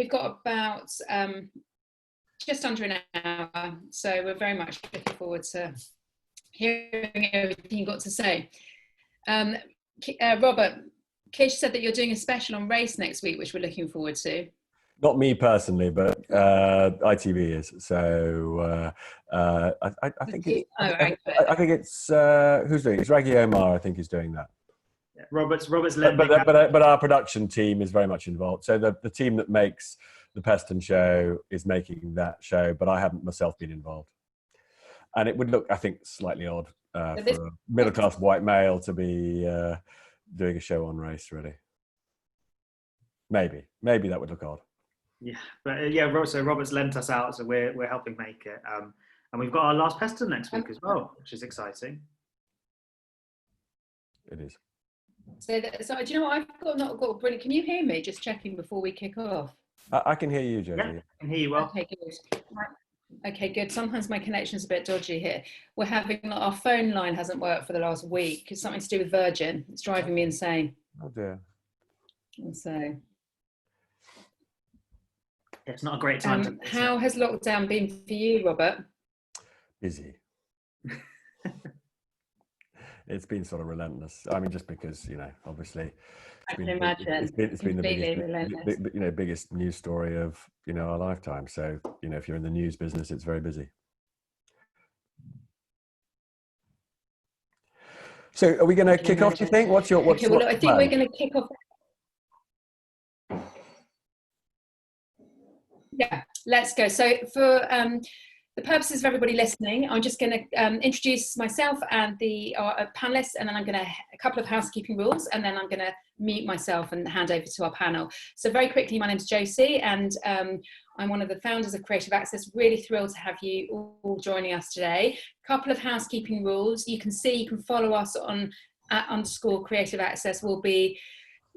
we've got about just under an hour, so we're very much looking forward to hearing everything you've got to say. Robert, Kish said that you're doing a special on race next week, which we're looking forward to. Not me personally, but ITV is. So I think it's who's doing it? It's Raggy Omar, I think, is doing that. Yeah, Robert's but our production team is very much involved. So the team that makes the Peston show is making that show, but I haven't myself been involved. And it would look, I think, slightly odd for a middle-class white male to be doing a show on race, really. Maybe that would look odd. Yeah, but yeah, so Robert's lent us out, so we're helping make it. And we've got our last Peston next week as well, which is exciting. It is. So do you know what? I've not got brilliant. Can you hear me? Just checking before we kick off. I can hear you, Josie. Yeah, I can hear you well. Okay, good. Okay, good. Sometimes my connection's a bit dodgy here. We're having, our phone line hasn't worked for the last week. It's something to do with Virgin. It's driving me insane. Oh dear. And so. It's not a great time. How has lockdown been for you, Robert? Busy. It's been sort of relentless. I mean, just because, obviously, I can imagine. It's been the biggest news story of our lifetime. So if you're in the news business, it's very busy. So are we going to kick off? Do you think? What's I think we're going to kick off. Yeah, let's go. So for the purposes of everybody listening, I'm just going to introduce myself and our panelists, and then I'm going to a couple of housekeeping rules, and then I'm going to mute myself and hand over to our panel. So very quickly, my name's Josie, and I'm one of the founders of Creative Access. Really thrilled to have you all joining us today. Couple of housekeeping rules. You can follow us on @_Creative Access. We'll be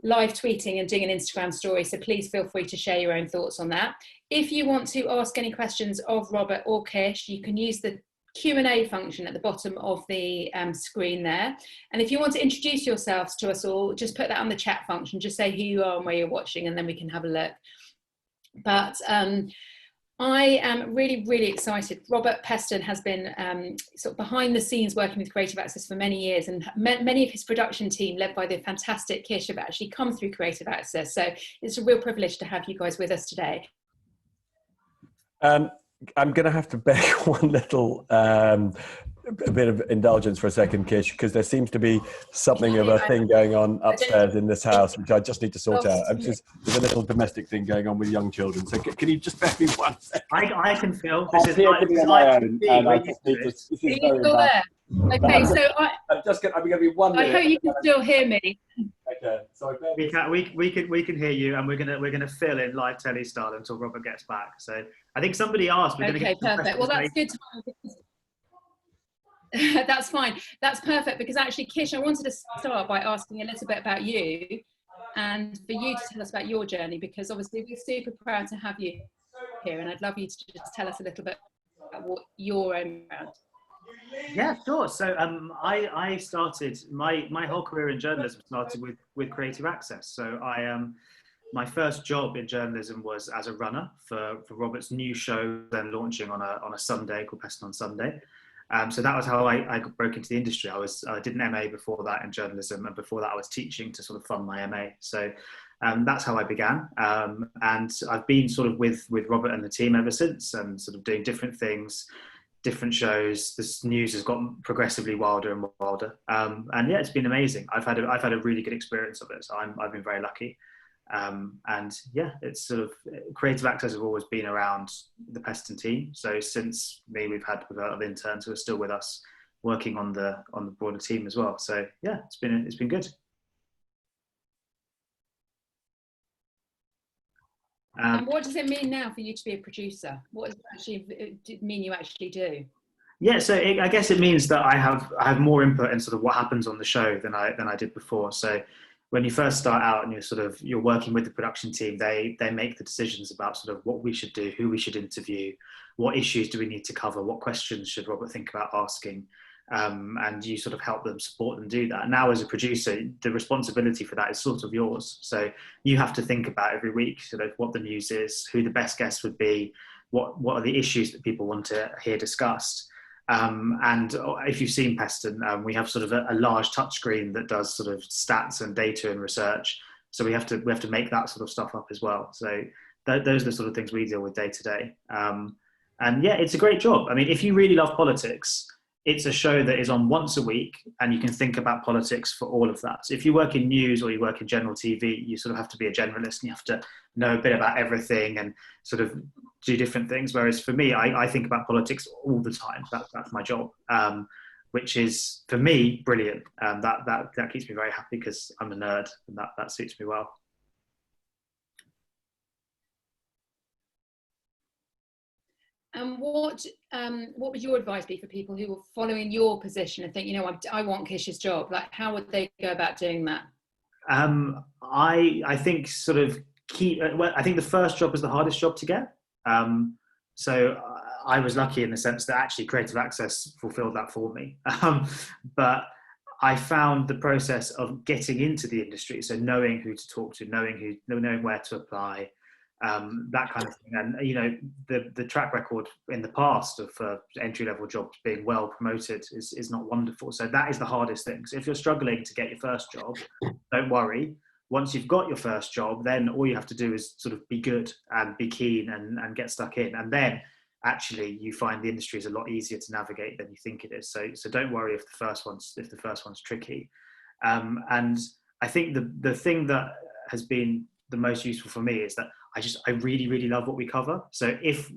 live tweeting and doing an Instagram story, so please feel free to share your own thoughts on that. If you want to ask any questions of Robert or Kish, you can use the Q&A function at the bottom of the screen there. And if you want to introduce yourselves to us all, just put that on the chat function, just say who you are and where you're watching, and then we can have a look. But I am really, really excited. Robert Peston has been sort of behind the scenes working with Creative Access for many years, and many of his production team, led by the fantastic Kish, have actually come through Creative Access. So it's a real privilege to have you guys with us today. I'm going to have to beg one little a bit of indulgence for a second, Kish, because there seems to be something of a thing going on upstairs in this house, which I just need to sort out. There's a little domestic thing going on with young children. So can you just bear me 1 second? I can feel this is like my own. This is very there. Okay, so I'm going to be 1 minute. I hope you can still hear me. Okay, so we can hear you, and we're gonna fill in live telly style until Robert gets back. So I think somebody asked. Okay, perfect. Well, that's good. That's fine. That's perfect, because actually, Kish, I wanted to start by asking a little bit about you, and for you to tell us about your journey, because obviously we're super proud to have you here, and I'd love you to just tell us a little bit about what your own background. Yeah, sure. So I started my whole career in journalism started with Creative Access. So my first job in journalism was as a runner for Robert's new show, then launching on a Sunday called Peston on Sunday. So that was how I broke into the industry. I did an MA before that in journalism, and before that I was teaching to sort of fund my MA. So that's how I began. And I've been sort of with Robert and the team ever since, and sort of doing different things, different shows. This news has gotten progressively wilder and wilder. And yeah, it's been amazing. I've had a really good experience of it. So I've been very lucky. And yeah, it's sort of Creative Access have always been around the Peston team. So since me, we've had other interns who are still with us, working on the broader team as well. So yeah, it's been good. And what does it mean now for you to be a producer? What does it mean you actually do? Yeah, so I guess it means that I have more input in sort of what happens on the show than I did before. So when you first start out and you're working with the production team, they make the decisions about sort of what we should do, who we should interview, what issues do we need to cover, what questions should Robert think about asking. and you sort of help them, support them do that. Now, as a producer, the responsibility for that is sort of yours. So you have to think about every week sort of what the news is, who the best guests would be, what are the issues that people want to hear discussed. And if you've seen Peston, we have sort of a large touchscreen that does sort of stats and data and research. So we have to make that sort of stuff up as well. So those are the sort of things we deal with day to day. And yeah, it's a great job. I mean, if you really love politics, it's a show that is on once a week, and you can think about politics for all of that. So if you work in news or you work in general TV, you sort of have to be a generalist and you have to know a bit about everything and sort of do different things. Whereas for me, I think about politics all the time. That's my job, which is, for me, brilliant. That keeps me very happy because I'm a nerd, and that suits me well. And what would your advice be for people who are following your position and think, you know, I want Kish's job? Like, how would they go about doing that? I think sort of I think the first job is the hardest job to get. So I was lucky in the sense that actually Creative Access fulfilled that for me. But I found the process of getting into the industry, so knowing who to talk to, knowing where to apply, that kind of thing. And, you know, the track record in the past of entry-level jobs being well promoted is not wonderful. So that is the hardest thing. So if you're struggling to get your first job, don't worry. Once you've got your first job, then all you have to do is sort of be good and be keen and get stuck in. And then actually you find the industry is a lot easier to navigate than you think it is. So don't worry if the first one's tricky. And I think the thing that has been the most useful for me is that I really, really love what we cover. So if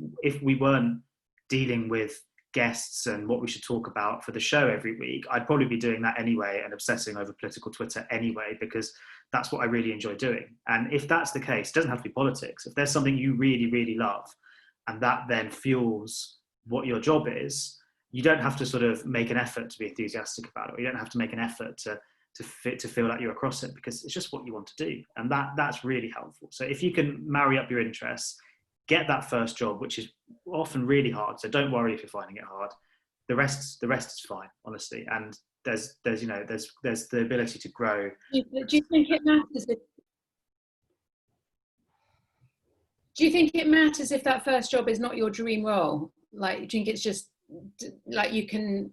we weren't dealing with guests and what we should talk about for the show every week, I'd probably be doing that anyway and obsessing over political Twitter anyway, because that's what I really enjoy doing. And if that's the case, it doesn't have to be politics. If there's something you really, really love and that then fuels what your job is, you don't have to sort of make an effort to be enthusiastic about it. Or you don't have to make an effort to feel like you're across it, because it's just what you want to do. And that's really helpful. So if you can marry up your interests, get that first job, which is often really hard. So don't worry if you're finding it hard. The rest is fine, honestly. And there's the ability to grow. Do you think it matters? Do you think it matters if that first job is not your dream role? Like, do you think it's just like you can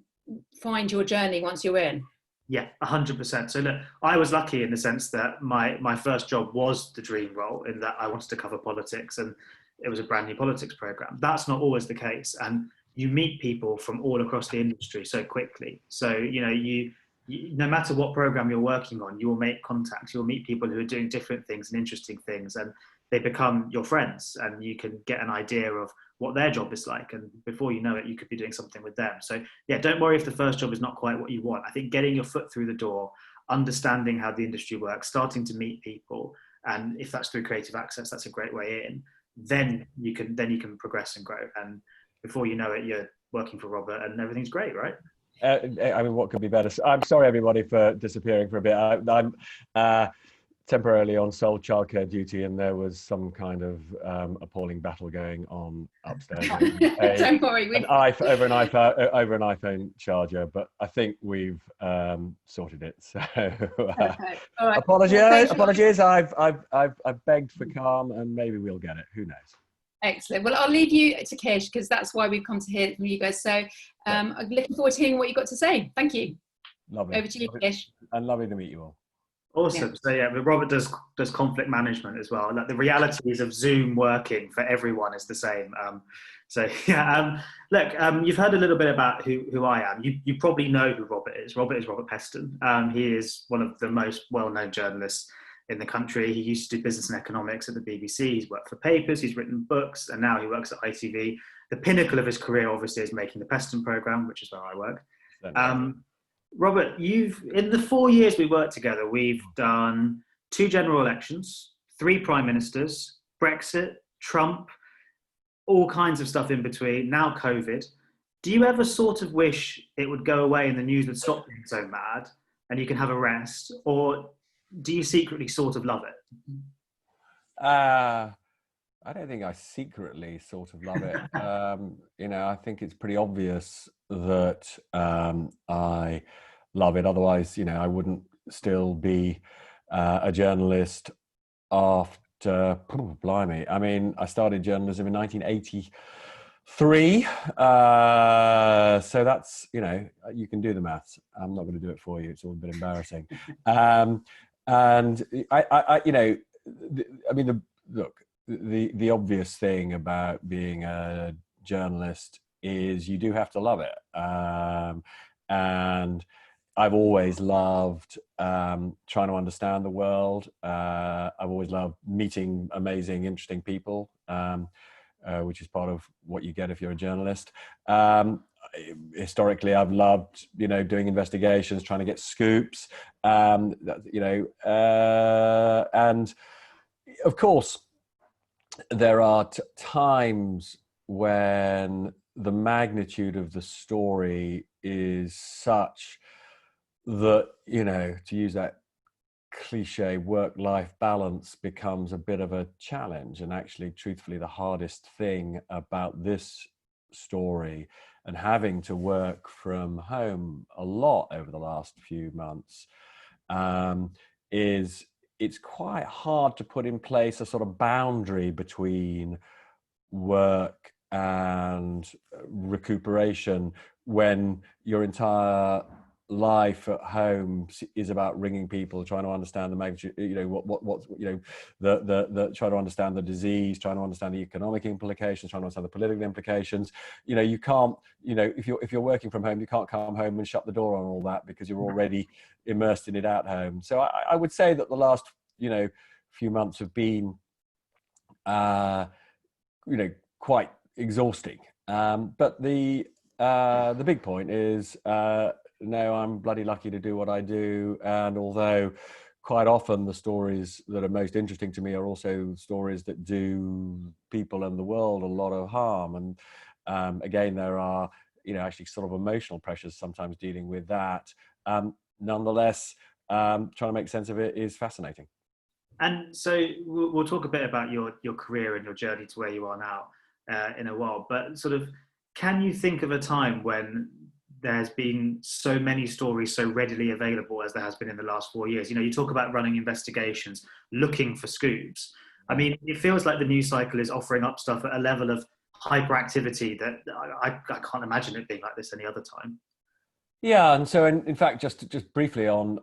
find your journey once you're in? Yeah, 100%. So look, I was lucky in the sense that my first job was the dream role, in that I wanted to cover politics and it was a brand new politics program. That's not always the case. And you meet people from all across the industry so quickly. So, you know, you no matter what program you're working on, you will make contacts, you'll meet people who are doing different things and interesting things, and they become your friends, and you can get an idea of what their job is like. And before you know it, you could be doing something with them. So yeah, don't worry if the first job is not quite what you want. I think getting your foot through the door, understanding how the industry works, starting to meet people, and if that's through Creative Access, that's a great way in. Then you can progress and grow. And before you know it, you're working for Robert and everything's great, right? I mean, what could be better? I'm sorry, everybody, for disappearing for a bit. I'm temporarily on sole childcare duty, and there was some kind of appalling battle going on upstairs. Don't worry, over an iPhone charger, but I think we've sorted it. So okay. All right. apologies. I've begged for calm, and maybe we'll get it. Who knows? Excellent. Well, I'll leave you to Kish, because that's why we've come to hear from you guys. So I'm looking forward to hearing what you've got to say. Thank you. Lovely. Over to you, Kish. And lovely to meet you all. Awesome. Yeah. So yeah, but Robert does conflict management as well. Like, the realities of Zoom working for everyone is the same. Look, you've heard a little bit about who I am. You probably know who Robert is. Robert is Robert Peston. He is one of the most well-known journalists in the country. He used to do business and economics at the BBC. He's worked for papers, he's written books, and now he works at ITV. The pinnacle of his career, obviously, is making the Peston programme, which is where I work. Robert, in the 4 years we worked together, we've done 2 general elections, 3 prime ministers, Brexit, Trump, all kinds of stuff in between, now COVID. Do you ever sort of wish it would go away and the news would stop being so mad and you can have a rest? Or do you secretly sort of love it? I don't think I secretly sort of love it. I think it's pretty obvious that I love it. Otherwise, I wouldn't still be a journalist after, blimey. I mean, I started journalism in 1983. So that's, you can do the maths. I'm not going to do it for you. It's all a bit embarrassing. And look, the obvious thing about being a journalist is you do have to love it. And I've always loved trying to understand the world. I've always loved meeting amazing, interesting people, which is part of what you get if you're a journalist. Historically, I've loved, doing investigations, trying to get scoops, and of course, there are times when the magnitude of the story is such that, to use that cliche, work-life balance becomes a bit of a challenge. And actually, truthfully, the hardest thing about this story, and having to work from home a lot over the last few months, is it's quite hard to put in place a sort of boundary between work and recuperation when your entire life at home is about ringing people, trying to understand the magnitude, trying to understand the disease, trying to understand the economic implications, trying to understand the political implications. You can't, if you're working from home, you can't come home and shut the door on all that because you're already immersed in it at home. So I would say that the last, few months have been, quite exhausting. But the big point is, no, I'm bloody lucky to do what I do. And although quite often the stories that are most interesting to me are also stories that do people and the world a lot of harm. And again, there are, actually sort of emotional pressures sometimes dealing with that. Nonetheless, trying to make sense of it is fascinating. And so we'll talk a bit about your career and your journey to where you are now in a while. But sort of, can you think of a time when there's been so many stories so readily available as there has been in the last 4 years? You talk about running investigations, looking for scoops. I mean, it feels like the news cycle is offering up stuff at a level of hyperactivity that I can't imagine it being like this any other time. Yeah, and so in fact, just briefly on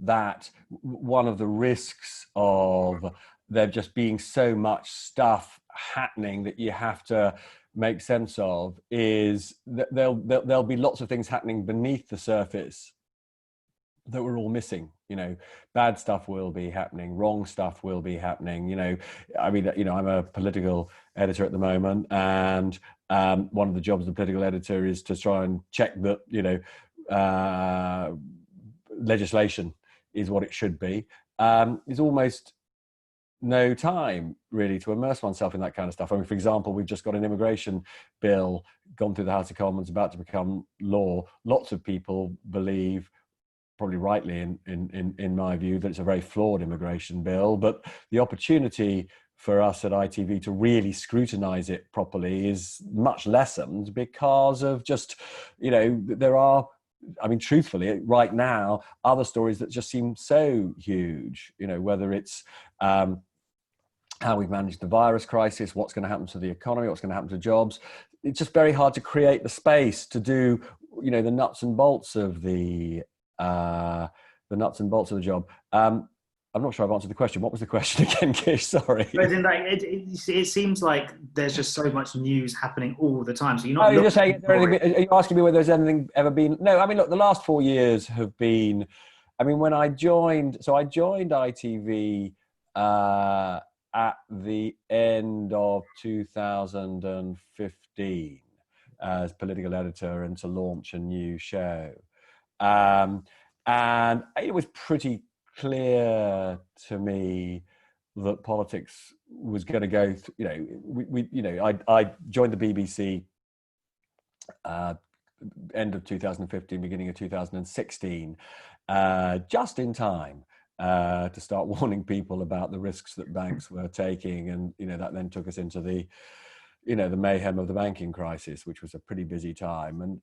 that, one of the risks of there just being so much stuff happening that you have to make sense of is that there'll be lots of things happening beneath the surface that we're all missing. Bad stuff will be happening, wrong stuff will be happening. I'm a political editor at the moment, and one of the jobs of the political editor is to try and check that legislation is what it should be. There's almost no time really to immerse oneself in that kind of stuff. I mean, for example, we've just got an immigration bill gone through the House of Commons, about to become law. Lots of people believe, probably rightly in my view, that it's a very flawed immigration bill, but the opportunity for us at ITV to really scrutinize it properly is much lessened because of just, there are, I mean, truthfully, right now, other stories that just seem so huge, whether it's how we've managed the virus crisis, what's going to happen to the economy, what's going to happen to jobs. It's just very hard to create the space to do, the nuts and bolts of the job. I'm not sure I've answered the question. What was the question again, Kish? Sorry. But it seems like there's just so much news happening all the time. So you're not. You're just saying, are you asking me whether there's anything ever been? No, I mean, look, the last 4 years have been. I mean, when I joined ITV at the end of 2015 as political editor and to launch a new show. And it was pretty clear to me that politics was going to go. I joined the BBC end of 2015, beginning of 2016, just in time to start warning people about the risks that banks were taking. And, that then took us into the mayhem of the banking crisis, which was a pretty busy time. And,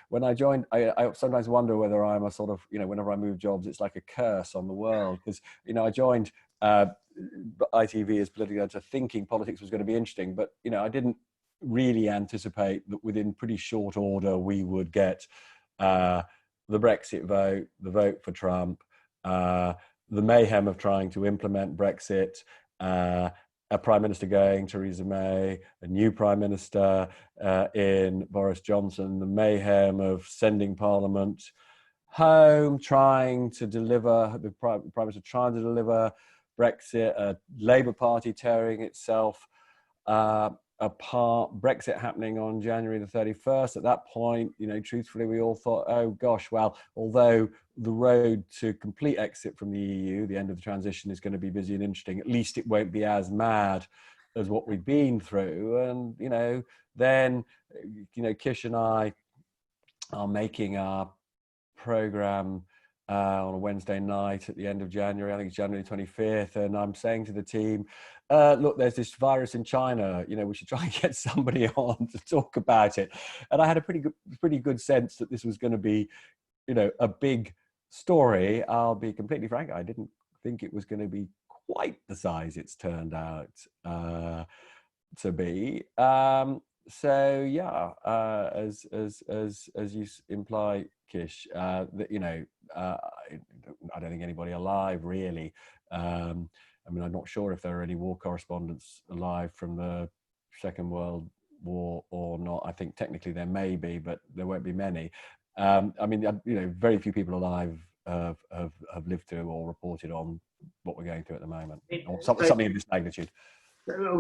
when I joined, I sometimes wonder whether I'm a sort of, whenever I move jobs, it's like a curse on the world. Because, I joined ITV as political editor thinking politics was going to be interesting. But, I didn't really anticipate that within pretty short order, we would get the Brexit vote, the vote for Trump, the mayhem of trying to implement Brexit, a prime minister going, Theresa May, a new prime minister in Boris Johnson, the mayhem of sending Parliament home, trying to deliver, the prime minister trying to deliver Brexit, a Labour Party tearing itself apart, Brexit happening on January the 31st. At that point, truthfully, we all thought, oh gosh, well, although the road to complete exit from the EU, the end of the transition, is going to be busy and interesting, at least it won't be as mad as what we've been through. And, then, Kish and I are making our programme on a Wednesday night at the end of January. I think it's January 25th. And I'm saying to the team, look, there's this virus in China, we should try and get somebody on to talk about it. And I had a pretty good sense that this was going to be, a big story. I'll be completely frank, I didn't think it was going to be quite the size it's turned out to be. So yeah, as you imply, Kish, that I don't think anybody alive really. I'm not sure if there are any war correspondents alive from the Second World War or not. I think technically there may be, but there won't be many. Very few people alive have lived through or reported on what we're going through at the moment, or something of this magnitude.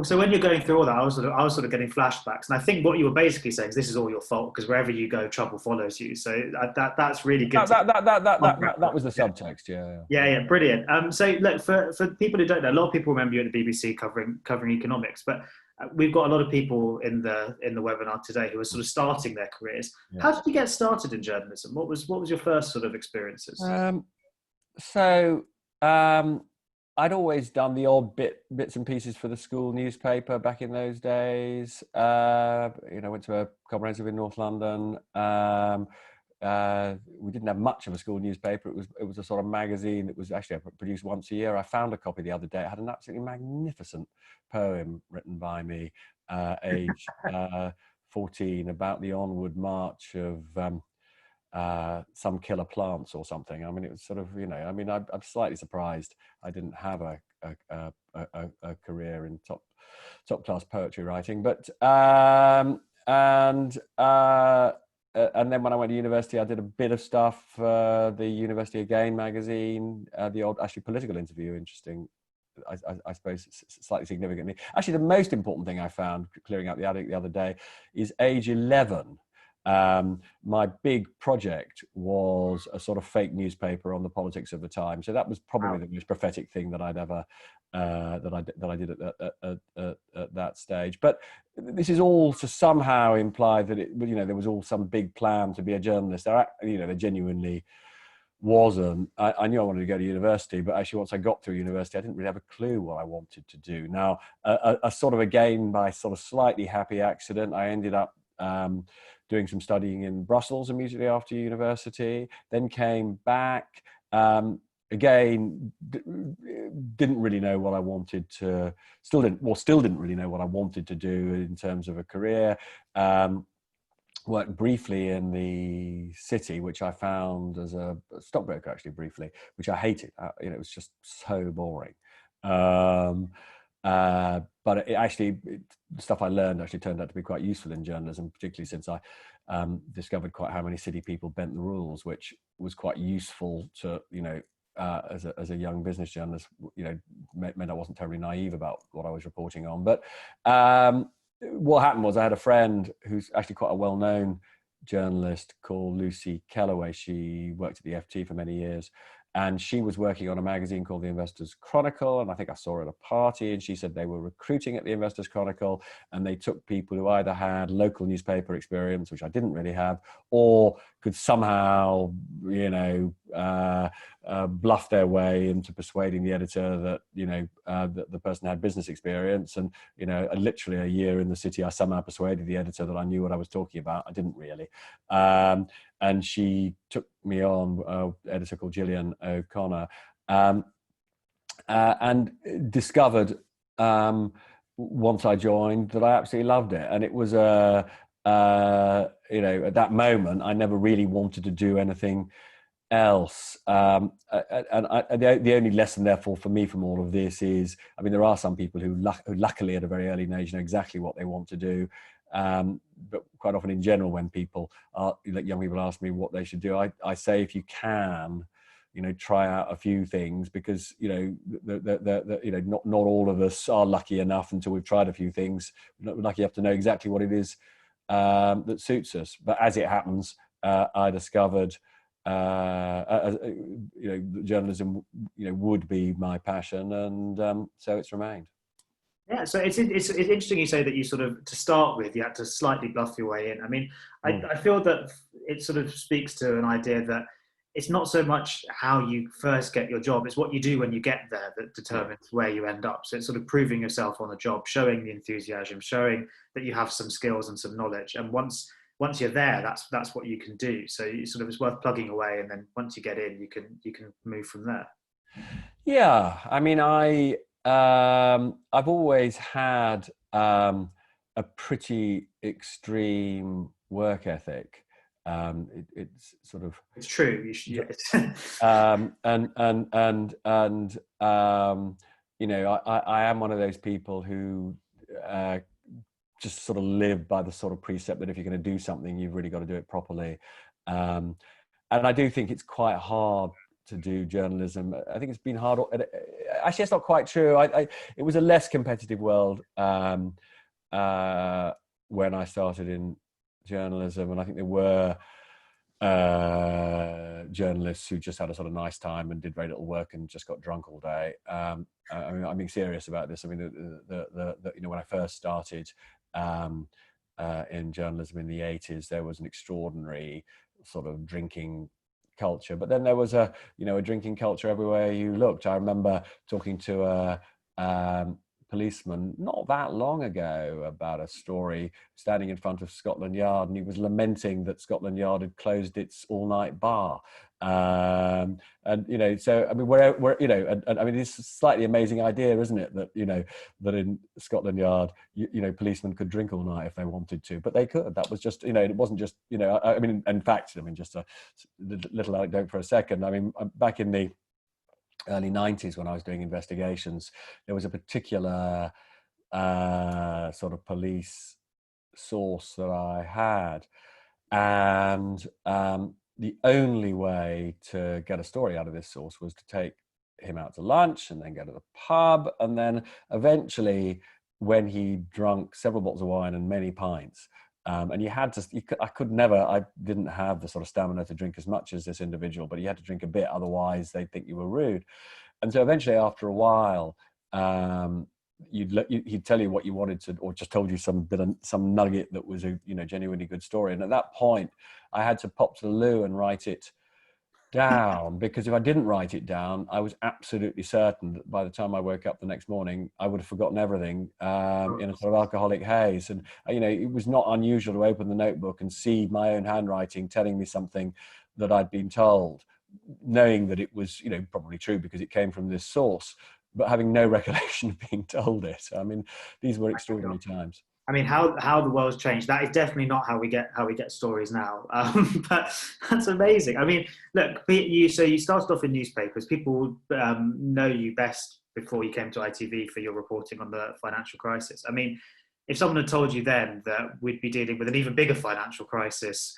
So when you're going through all that, I was sort of getting flashbacks, and I think what you were basically saying is this is all your fault because wherever you go, trouble follows you. So that's really good. That was the subtext, yeah. Yeah, brilliant. So look, for people who don't know, a lot of people remember you at the BBC covering economics, but we've got a lot of people in the webinar today who are sort of starting their careers. Yeah. How did you get started in journalism? What was your first sort of experiences? I'd always done the odd bits and pieces for the school newspaper back in those days. Went to a comprehensive in North London. We didn't have much of a school newspaper. It was a sort of magazine that was actually produced once a year. I found a copy the other day. It had an absolutely magnificent poem written by me, age 14, about the onward march of some killer plants or something. It was sort of, I'm slightly surprised I didn't have a career in top class poetry writing. But and then when I went to university, I did a bit of stuff for the University Again magazine, the old actually Political Interview, interesting. I suppose slightly significantly. Actually, the most important thing I found clearing out the attic the other day is age 11. My big project was a sort of fake newspaper on the politics of the time. So that was probably the most prophetic thing that I'd ever that I did at that stage. But this is all to somehow imply that there was all some big plan to be a journalist. There genuinely wasn't. I knew I wanted to go to university, but actually once I got through university, I didn't really have a clue what I wanted to do. Now, a sort of again by sort of slightly happy accident, I ended up doing some studying in Brussels immediately after university, then came back, again, didn't really know what I wanted to, still didn't really know what I wanted to do in terms of a career. Worked briefly in the city, which I found as a stockbroker, actually briefly, which I hated. It was just so boring. But the stuff I learned actually turned out to be quite useful in journalism, particularly since I discovered quite how many city people bent the rules, which was quite useful to, as a young business journalist, meant I wasn't terribly naive about what I was reporting on. But what happened was I had a friend who's actually quite a well-known journalist called Lucy Kellaway. She worked at the FT for many years. And she was working on a magazine called The Investors Chronicle, and I think I saw her at a party, and she said they were recruiting at The Investors Chronicle, and they took people who either had local newspaper experience, which I didn't really have, or could somehow, bluff their way into persuading the editor that, that the person had business experience. And, literally a year in the city, I somehow persuaded the editor that I knew what I was talking about. I didn't really. And she took me on, editor called Gillian O'Connor, and discovered once I joined that I absolutely loved it. And it was at that moment, I never really wanted to do anything else. The only lesson, therefore, for me from all of this is, I mean, there are some people who luckily at a very early age know exactly what they want to do. But quite often in general, when young people ask me what they should do, I say, if you can, try out a few things, because, not all of us are lucky enough until we've tried a few things. We're not lucky enough to know exactly what it is that suits us. But as it happens, I discovered, journalism, would be my passion, and so it's remained. Yeah, so it's interesting you say that you sort of, to start with, you had to slightly bluff your way in. I mean, I feel that it sort of speaks to an idea that it's not so much how you first get your job, it's what you do when you get there that determines where you end up. So it's sort of proving yourself on the job, showing the enthusiasm, showing that you have some skills and some knowledge. And once you're there, that's what you can do. So it's worth plugging away, and then once you get in, you can move from there. Yeah, I mean, I've always had a pretty extreme work ethic. It's sort of, it's true. You should, yes. I am one of those people who just sort of live by the sort of precept that if you're going to do something, you've really got to do it properly. And I do think it's quite hard to do journalism. I think it's been hard. Actually, it's not quite true. It was a less competitive world when I started in journalism, and I think there were journalists who just had a sort of nice time and did very little work and just got drunk all day. I'm being serious about this. I mean, when I first started in journalism in the 80s, there was an extraordinary sort of drinking culture, but then there was a drinking culture everywhere you looked. I remember talking to a policeman not that long ago about a story, standing in front of Scotland Yard, and he was lamenting that Scotland Yard had closed its all-night bar. And so I mean, I mean, it's a slightly amazing idea, isn't it, that that in Scotland Yard, policemen could drink all night if they wanted to, but they could. That was just, it wasn't just, I mean, in fact, I mean, just a little anecdote for a second. I mean, back in the early 90s, when I was doing investigations, there was a particular sort of police source that I had, and the only way to get a story out of this source was to take him out to lunch and then go to the pub, and then eventually, when he drunk several bottles of wine and many pints, and I didn't have the sort of stamina to drink as much as this individual, but you had to drink a bit, otherwise they'd think you were rude. And so eventually, after a while, he'd tell you what you wanted to, or just told you some nugget that was a genuinely good story. And at that point, I had to pop to the loo and write it down, because if I didn't write it down, I was absolutely certain that by the time I woke up the next morning, I would have forgotten everything in a sort of alcoholic haze. And it was not unusual to open the notebook and see my own handwriting telling me something that I'd been told, knowing that it was probably true because it came from this source, but having no recollection of being told it. I mean, these were extraordinary times. I mean, how the world's changed. That is definitely not how we get stories now. But that's amazing. I mean, look, you started off in newspapers. People know you best before you came to ITV for your reporting on the financial crisis. I mean, if someone had told you then that we'd be dealing with an even bigger financial crisis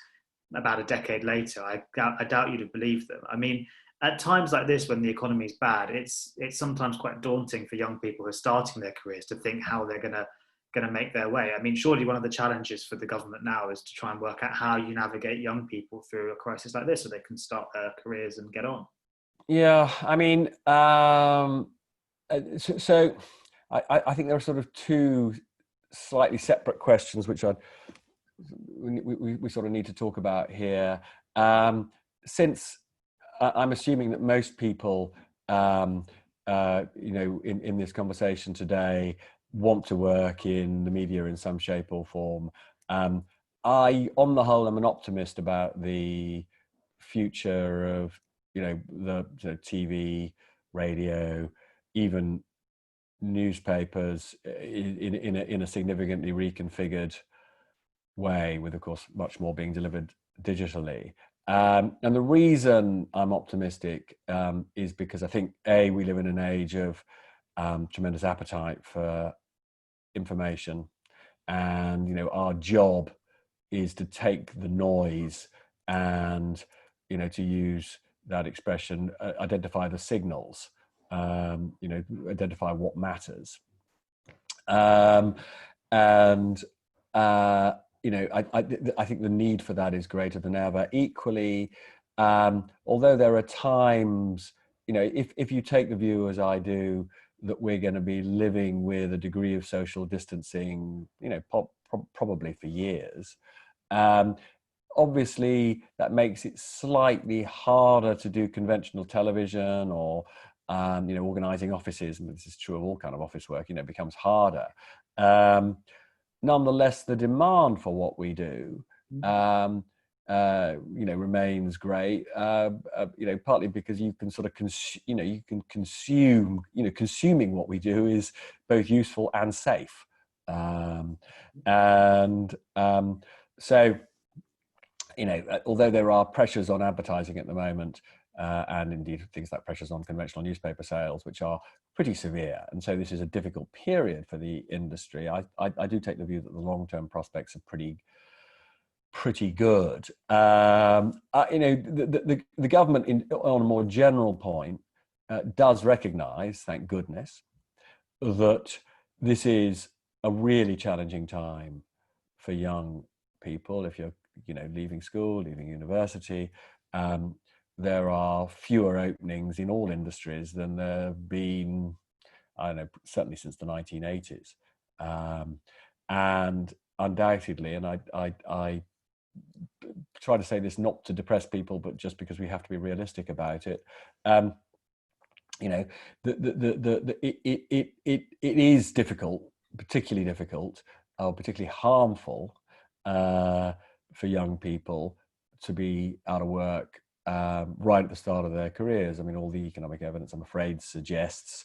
about a decade later, I doubt you'd have believed them. I mean, at times like this, when the economy is bad, it's sometimes quite daunting for young people who are starting their careers to think how they're going to make their way. I mean, surely one of the challenges for the government now is to try and work out how you navigate young people through a crisis like this so they can start their careers and get on. Yeah, I mean, so I think there are sort of two slightly separate questions which we sort of need to talk about here. Since I'm assuming that most people, in this conversation today, want to work in the media in some shape or form. On the whole, am an optimist about the future of, the TV, radio, even newspapers in a significantly reconfigured way, with of course much more being delivered digitally. And the reason I'm optimistic is because I think we live in an age of tremendous appetite for information, and our job is to take the noise and, to use that expression, identify the signals, identify what matters. And I think the need for that is greater than ever. Equally, although there are times, if you take the view, as I do, that we're going to be living with a degree of social distancing, probably for years, obviously that makes it slightly harder to do conventional television or organizing offices, and this is true of all kind of office work, becomes harder. Nonetheless, the demand for what we do remains great, partly because you can sort of consuming what we do is both useful and safe. So although there are pressures on advertising at the moment, and indeed things like pressures on conventional newspaper sales, which are pretty severe, and so this is a difficult period for the industry, I do take the view that the long-term prospects are pretty good. The government, on a more general point, does recognise, thank goodness, that this is a really challenging time for young people. If you're leaving school, leaving university, there are fewer openings in all industries than there have been, I don't know, certainly since the 1980s. And undoubtedly, and I try to say this not to depress people, but just because we have to be realistic about it. It is difficult, particularly difficult, or particularly harmful for young people to be out of work right at the start of their careers. I mean, all the economic evidence, I'm afraid, suggests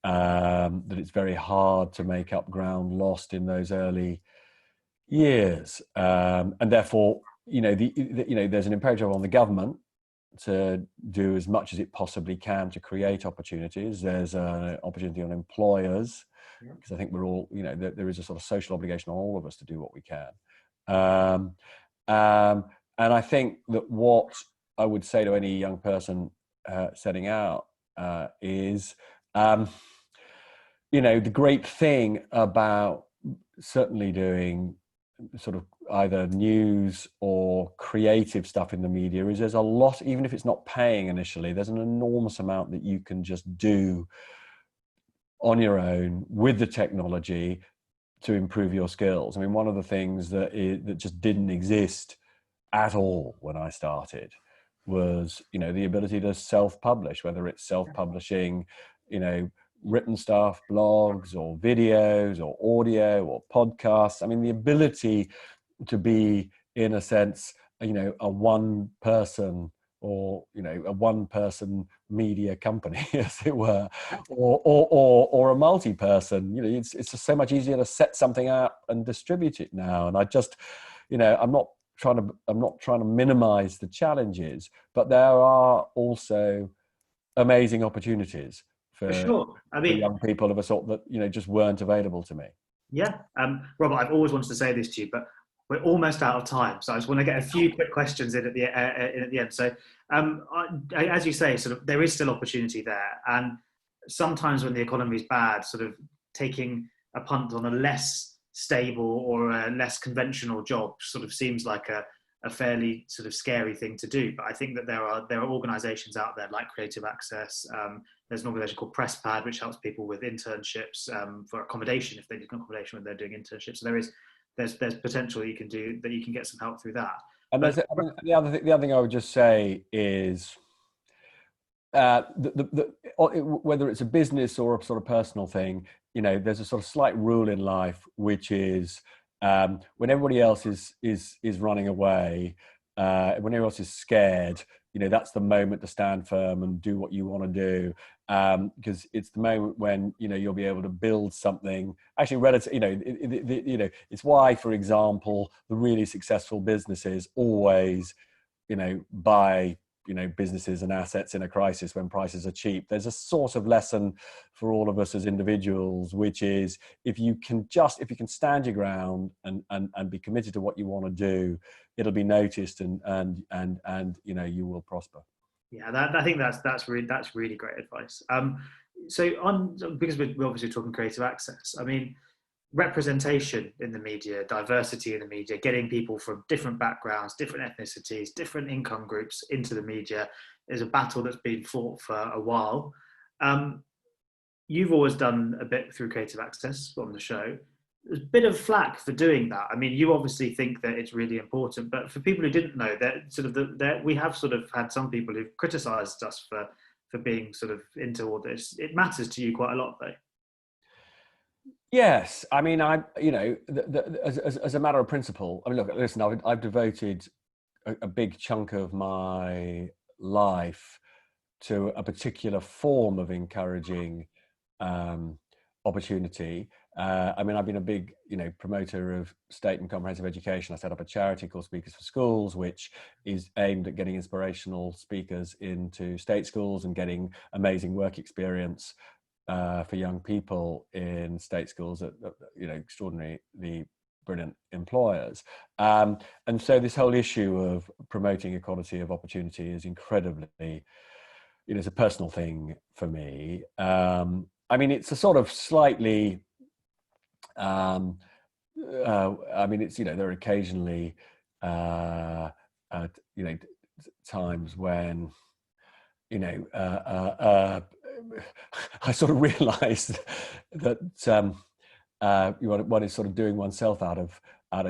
that it's very hard to make up ground lost in those early years, and therefore, there's an imperative on the government to do as much as it possibly can to create opportunities. There's an opportunity on employers, because I think we're all, there is a sort of social obligation on all of us to do what we can. And I think that what I would say to any young person setting out is, the great thing about certainly doing sort of either news or creative stuff in the media is there's a lot, even if it's not paying initially, there's an enormous amount that you can just do on your own with the technology to improve your skills. I mean, one of the things that just didn't exist at all when I started was, the ability to self-publish, whether it's self-publishing, written stuff, blogs or videos or audio or podcasts. I mean, the ability to be, in a sense, a one person or, a one person media company, as it were, or a multi-person, it's just so much easier to set something up and distribute it now. And I just, I'm not trying to minimize the challenges, but there are also amazing opportunities for sure. I mean, young people of a sort that just weren't available to me. Yeah, Robert, I've always wanted to say this to you, but we're almost out of time, so I just want to get a few quick questions in at the end. So, as you say, sort of there is still opportunity there, and sometimes when the economy is bad, sort of taking a punt on a less stable or a less conventional job sort of seems like a fairly sort of scary thing to do. But I think that there are organisations out there like Creative Access. There's an organisation called PressPad, which helps people with internships for accommodation if they need accommodation when they're doing internships. So there's potential you can do that. You can get some help through that. And the other thing I would just say is, whether it's a business or a sort of personal thing, there's a sort of slight rule in life, which is when everybody else is running away, when everyone else is scared, that's the moment to stand firm and do what you want to do, because it's the moment when you'll be able to build something actually relative. It's why, for example, the really successful businesses always buy businesses and assets in a crisis when prices are cheap. There's a sort of lesson for all of us as individuals, which is if you can stand your ground and be committed to what you want to do, it'll be noticed and you will prosper. Yeah, I think that's really great advice. Because we're obviously talking creative access, I mean, representation in the media, diversity in the media, getting people from different backgrounds, different ethnicities, different income groups into the media is a battle that's been fought for a while. You've always done a bit through Creative Access on the show. There's a bit of flack for doing that. I mean, you obviously think that it's really important, but for people who didn't know, we have sort of had some people who've criticised us for being sort of into all this. It matters to you quite a lot, though. Yes, I mean, as a matter of principle, I mean, look, listen, I've devoted a big chunk of my life to a particular form of encouraging opportunity. I mean, I've been a big, promoter of state and comprehensive education. I set up a charity called Speakers for Schools, which is aimed at getting inspirational speakers into state schools and getting amazing work experience for young people in state schools at extraordinarily brilliant employers. And so this whole issue of promoting equality of opportunity is incredibly, it's a personal thing for me. I mean, it's a sort of slightly, I mean, it's, there are occasionally, times when, I sort of realised that one is sort of doing oneself out of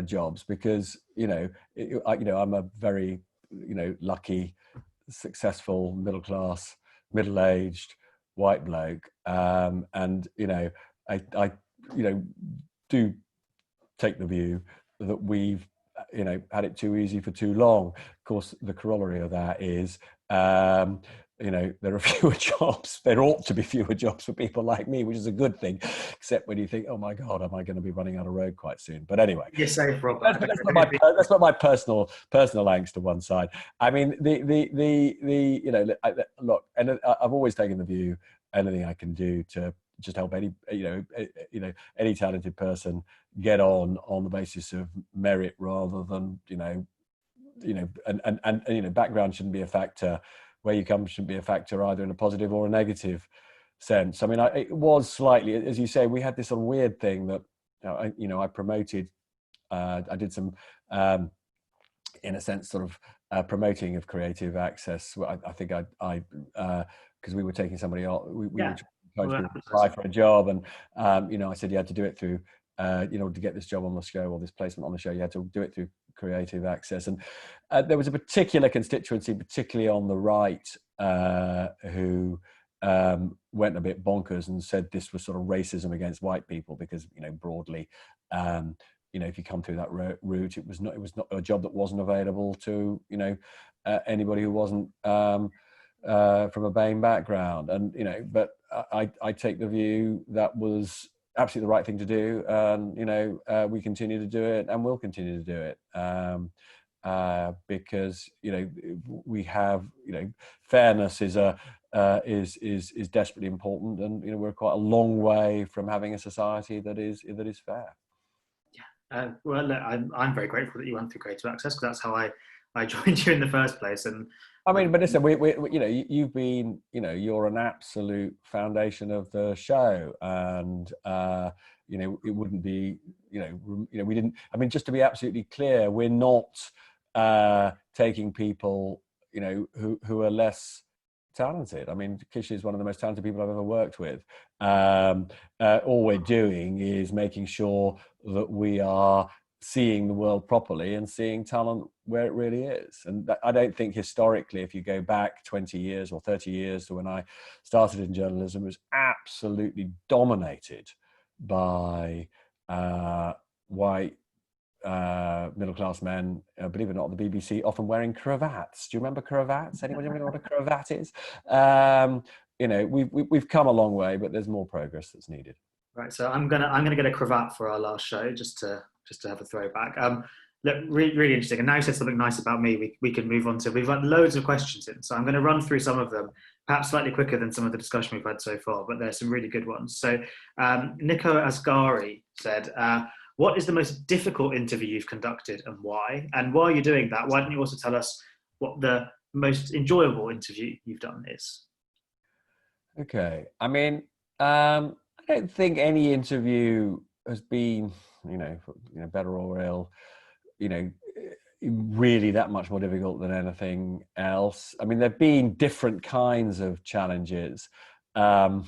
jobs because I'm a very lucky, successful, middle class, middle-aged white bloke, and I do take the view that we've had it too easy for too long. Of course, the corollary of that is there are fewer jobs. There ought to be fewer jobs for people like me, which is a good thing, except when you think, oh my God, am I going to be running out of road quite soon? But anyway, you're safe, Rob. That's not my personal angst to one side. I mean, look, and I've always taken the view, anything I can do to just help any talented person get on the basis of merit rather than background shouldn't be a factor. Where you come shouldn't be a factor either in a positive or a negative sense. I mean, it was slightly, as you say, we had this sort of weird thing that I promoted. I did some, in a sense, sort of promoting of creative access. I think I because we were taking somebody on, we were trying to apply for a job, and I said you had to do it through, to get this job on the show or this placement on the show, you had to do it through creative access. And there was a particular constituency, particularly on the right, who went a bit bonkers and said this was sort of racism against white people because, broadly, if you come through that route, it was not a job that wasn't available to, anybody who wasn't from a BAME background. And, but I take the view that was absolutely the right thing to do, and we continue to do it and will continue to do it, because we have fairness is desperately important, and we're quite a long way from having a society that is fair. Well, look, I'm very grateful that you went through Creative Access, because that's how I joined you in the first place. And I mean, but listen, we you've been, you're an absolute foundation of the show, and it wouldn't be, we didn't. I mean, just to be absolutely clear, we're not taking people, you know, who are less talented. I mean, Kish is one of the most talented people I've ever worked with. All we're doing is making sure that we are seeing the world properly and seeing talent where it really is. And I don't think historically, if you go back 20 years or 30 years to when I started in journalism, it was absolutely dominated by white middle-class men, believe it or not, the BBC, often wearing cravats. Do you remember cravats? Anybody know what a cravat is? You know, we've come a long way, but there's more progress that's needed. Right, so I'm gonna get a cravat for our last show, just to have a throwback. Look, really interesting. And now you said something nice about me. We can move on to. We've got loads of questions in, so I'm going to run through some of them, perhaps slightly quicker than some of the discussion we've had so far, but there's some really good ones. So Nico Asghari said, "What is the most difficult interview you've conducted and why? And while you're doing that, why don't you also tell us what the most enjoyable interview you've done is?" Okay, I mean, I don't think any interview has been, you know, better or ill, you know, really that much more difficult than anything else. I mean, there've been different kinds of challenges. There's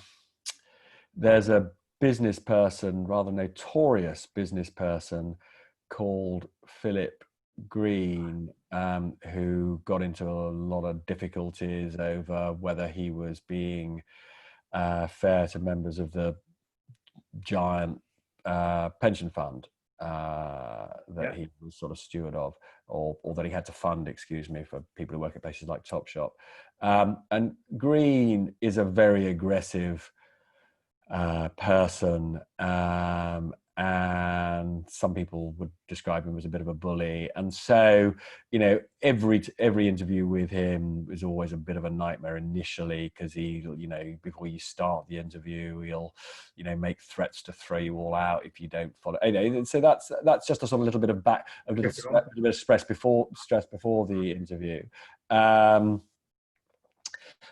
a business person, rather notorious business person, called Philip Green, who got into a lot of difficulties over whether he was being fair to members of the giant pension fund that he was sort of steward of, or that he had to fund, excuse me, for people who work at places like Topshop. And Green is a very aggressive person, and some people would describe him as a bit of a bully. And so, you know, every interview with him is always a bit of a nightmare initially, because he, you know, before you start the interview, he'll, you know, make threats to throw you all out if you don't follow. You know, so that's just a sort of little bit of stress before the interview.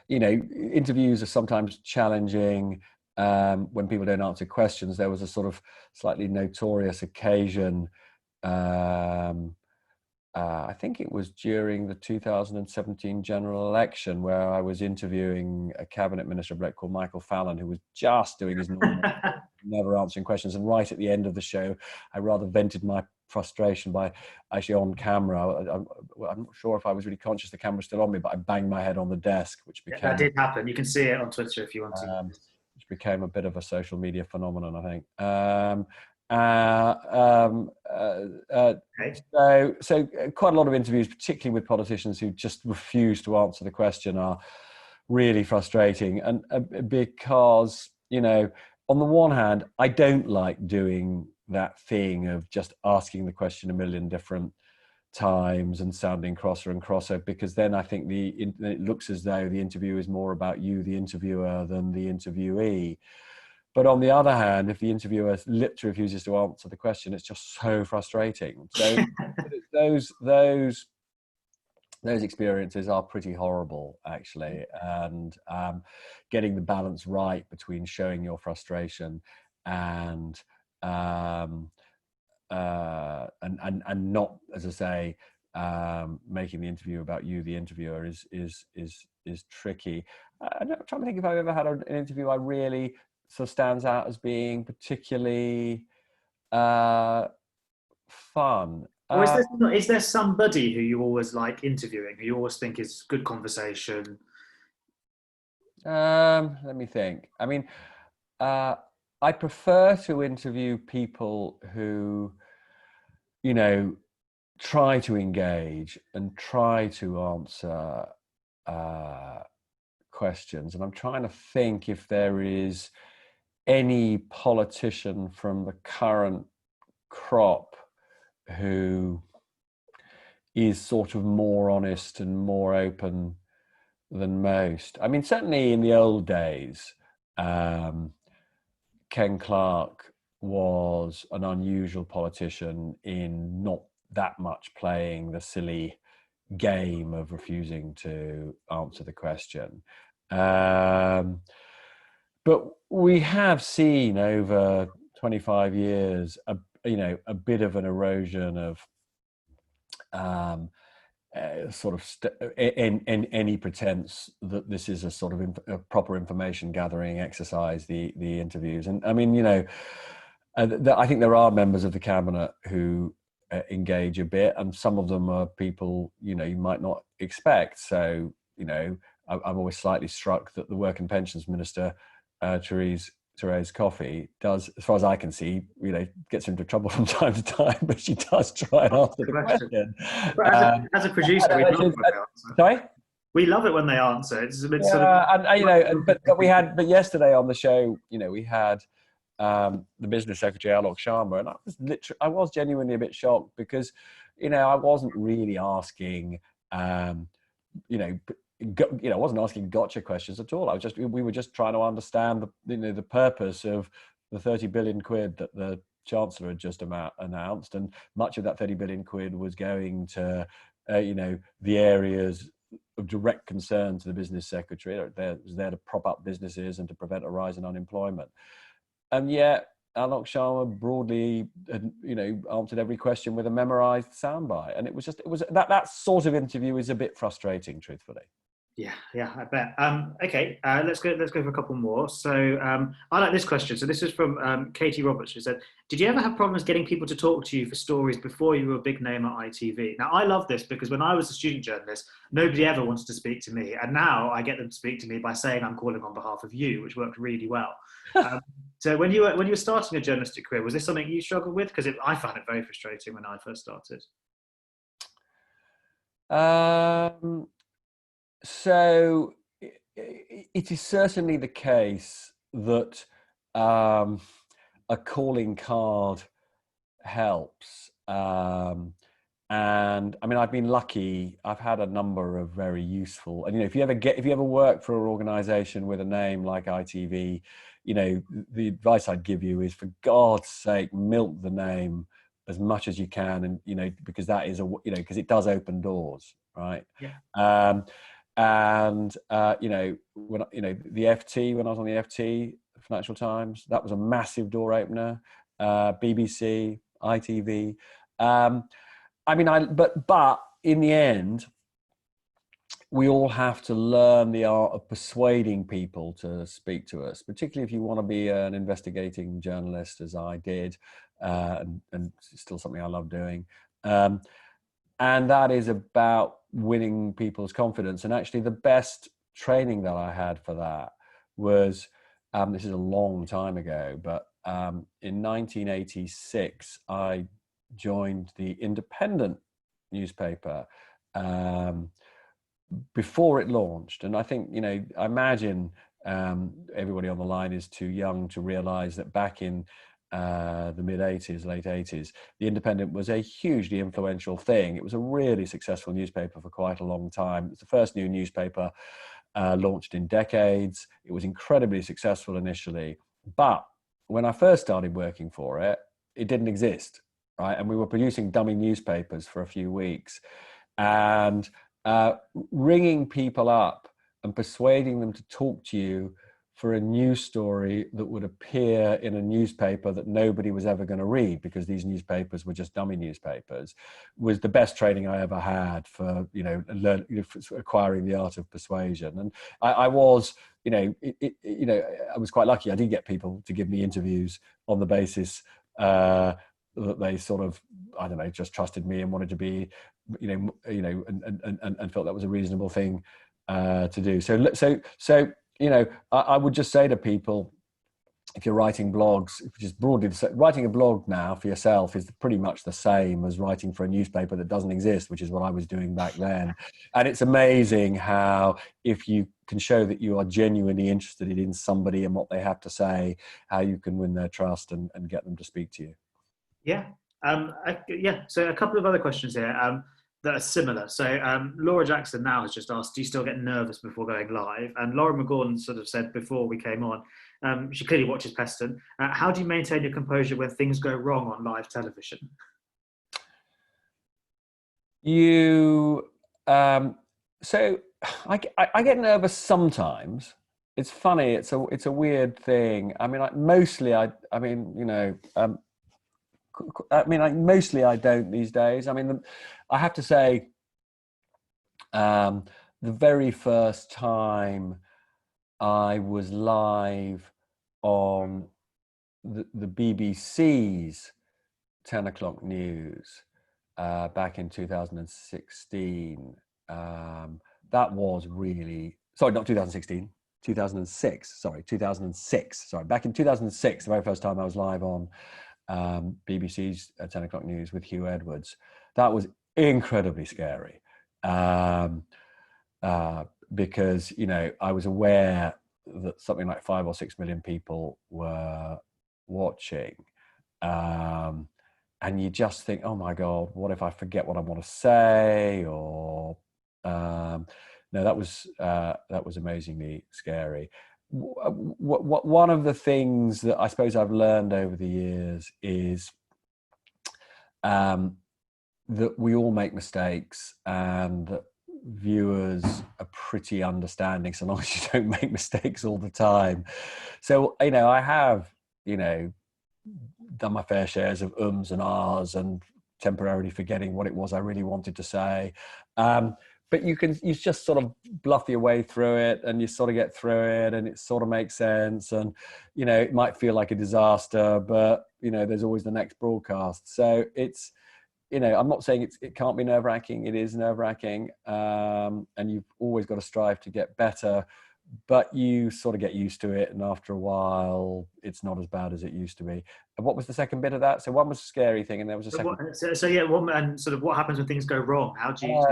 You know, interviews are sometimes challenging. When people don't answer questions. There was a sort of slightly notorious occasion, I think it was during the 2017 general election, where I was interviewing a cabinet minister called Michael Fallon, who was just doing his normal, never answering questions. And right at the end of the show, I rather vented my frustration by actually on camera. I'm not sure if I was really conscious the camera was still on me, but I banged my head on the desk, which became... That did happen. You can see it on Twitter if you want to. Which became a bit of a social media phenomenon, I think. So quite a lot of interviews, particularly with politicians who just refuse to answer the question, are really frustrating. And because, you know, on the one hand, I don't like doing that thing of just asking the question a million different times and sounding crosser and crosser, because then I think it looks as though the interview is more about you, the interviewer, than the interviewee. But on the other hand, if the interviewer literally refuses to answer the question, it's just so frustrating. So those experiences are pretty horrible, actually, and getting the balance right between showing your frustration and not, as I say, making the interview about you, the interviewer, is tricky. I'm trying to think if I've ever had an interview I really sort of stands out as being particularly fun. Or is there somebody who you always like interviewing, who you always think is good conversation? Let me think. I mean, I prefer to interview people who, you know, try to engage and try to answer questions. And I'm trying to think if there is any politician from the current crop who is sort of more honest and more open than most. I mean, certainly in the old days, Ken Clarke was an unusual politician in not that much playing the silly game of refusing to answer the question. But we have seen over 25 years, a bit of an erosion of sort of in any pretense that this is a sort of a proper information gathering exercise, the interviews. And I mean, I think there are members of the cabinet who engage a bit, and some of them are people you might not expect. So I'm always slightly struck that the Work and Pensions Minister, Therese Coffey, does, as far as I can see, gets into trouble from time to time, but she does try and answer the question. But as a producer, we love it when they answer. Sorry? We love it when they answer. It's a bit sort of... but yesterday on the show, we had the business secretary, Alok Sharma, and I was genuinely a bit shocked because, I wasn't really asking, I wasn't asking gotcha questions at all. We were just trying to understand the purpose of the 30 billion quid that the Chancellor had just announced, and much of that 30 billion quid was going to, the areas of direct concern to the business secretary. It was there to prop up businesses and to prevent a rise in unemployment. And yet, Alok Sharma broadly, answered every question with a memorized soundbite, and it was that sort of interview is a bit frustrating, truthfully. Yeah, I bet. Okay, let's go for a couple more. So I like this question. So this is from Katie Roberts, who said, "Did you ever have problems getting people to talk to you for stories before you were a big name at ITV?" Now, I love this because when I was a student journalist, nobody ever wanted to speak to me, and now I get them to speak to me by saying I'm calling on behalf of you, which worked really well. So when you were starting a journalistic career, was this something you struggled with? Because I found it very frustrating when I first started. So it is certainly the case that a calling card helps. And I mean, I've been lucky. I've had a number of very useful, and if you ever work for an organization with a name like ITV, the advice I'd give you is, for God's sake, milk the name as much as you can, and because that is because it does open doors, right? Yeah. And when the FT, when I was on the FT, Financial Times, that was a massive door opener. BBC, ITV. But in the end, we all have to learn the art of persuading people to speak to us, particularly if you want to be an investigating journalist, as I did, and it's still something I love doing. And that is about winning people's confidence. And actually, the best training that I had for that was, this is a long time ago, but in 1986, I joined the Independent newspaper before it launched. And I think, I imagine everybody on the line is too young to realize that back in the mid-80s, late 80s, the Independent was a hugely influential thing. It was a really successful newspaper for quite a long time. It's the first new newspaper launched in decades. It was incredibly successful initially, but when I first started working for it, it didn't exist, right? And we were producing dummy newspapers for a few weeks, and ringing people up and persuading them to talk to you for a news story that would appear in a newspaper that nobody was ever going to read, because these newspapers were just dummy newspapers, was the best training I ever had for, for acquiring the art of persuasion. And I was, I was quite lucky. I did get people to give me interviews on the basis that they sort of, I don't know, just trusted me and wanted to be, and felt that was a reasonable thing to do. So I would just say to people, if you're writing blogs, just broadly, writing a blog now for yourself is pretty much the same as writing for a newspaper that doesn't exist, which is what I was doing back then. And it's amazing how, if you can show that you are genuinely interested in somebody and what they have to say, how you can win their trust and get them to speak to you. Yeah. So a couple of other questions here that are similar. So Laura Jackson now has just asked, do you still get nervous before going live? And Laura McGorn sort of said before we came on, she clearly watches Peston. How do you maintain your composure when things go wrong on live television? So I get nervous sometimes. It's funny. It's a weird thing. I mean, mostly I mean, mostly I don't these days. I mean, I have to say, the very first time I was live on the BBC's 10 o'clock news back in 2016, that was really, sorry, not 2016, 2006, sorry, 2006. Sorry, back in 2006, the very first time I was live on BBC's 10 o'clock news with Hugh Edwards. That was incredibly scary because, you know, I was aware that something like 5 or 6 million people were watching. And you just think, oh my God, what if I forget what I want to say? Or no, that was amazingly scary. One of the things that I suppose I've learned over the years is that we all make mistakes, and that viewers are pretty understanding so long as you don't make mistakes all the time. So, you know, I have, you know, done my fair shares of ums and ahs and temporarily forgetting what it was I really wanted to say. But you just sort of bluff your way through it, and you sort of get through it, and it sort of makes sense. And, you know, it might feel like a disaster, but, you know, there's always the next broadcast. So it's, you know, I'm not saying it can't be nerve-wracking. It is nerve-wracking. And you've always got to strive to get better, but you sort of get used to it. And after a while, it's not as bad as it used to be. And what was the second bit of that? So one was a scary thing, and there was a second. And sort of what happens when things go wrong? How do you...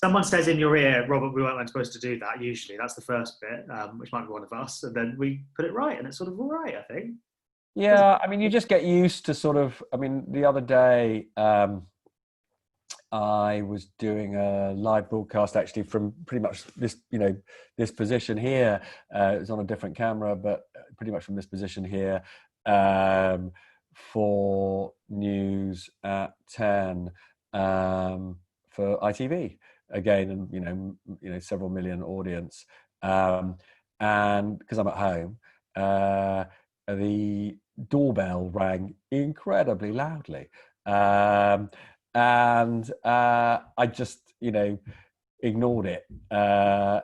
someone says in your ear, Robert, we weren't supposed to do that. Usually that's the first bit, which might be one of us. And then we put it right, and it's sort of all right, I think. Yeah, I mean, you just get used to sort of, I mean, the other day, I was doing a live broadcast actually from pretty much this, you know, this position here. It was on a different camera, but pretty much from this position here, for news at 10 for ITV again, and you know, several million audience, and because I'm at home, the doorbell rang incredibly loudly. And I just, you know, ignored it. I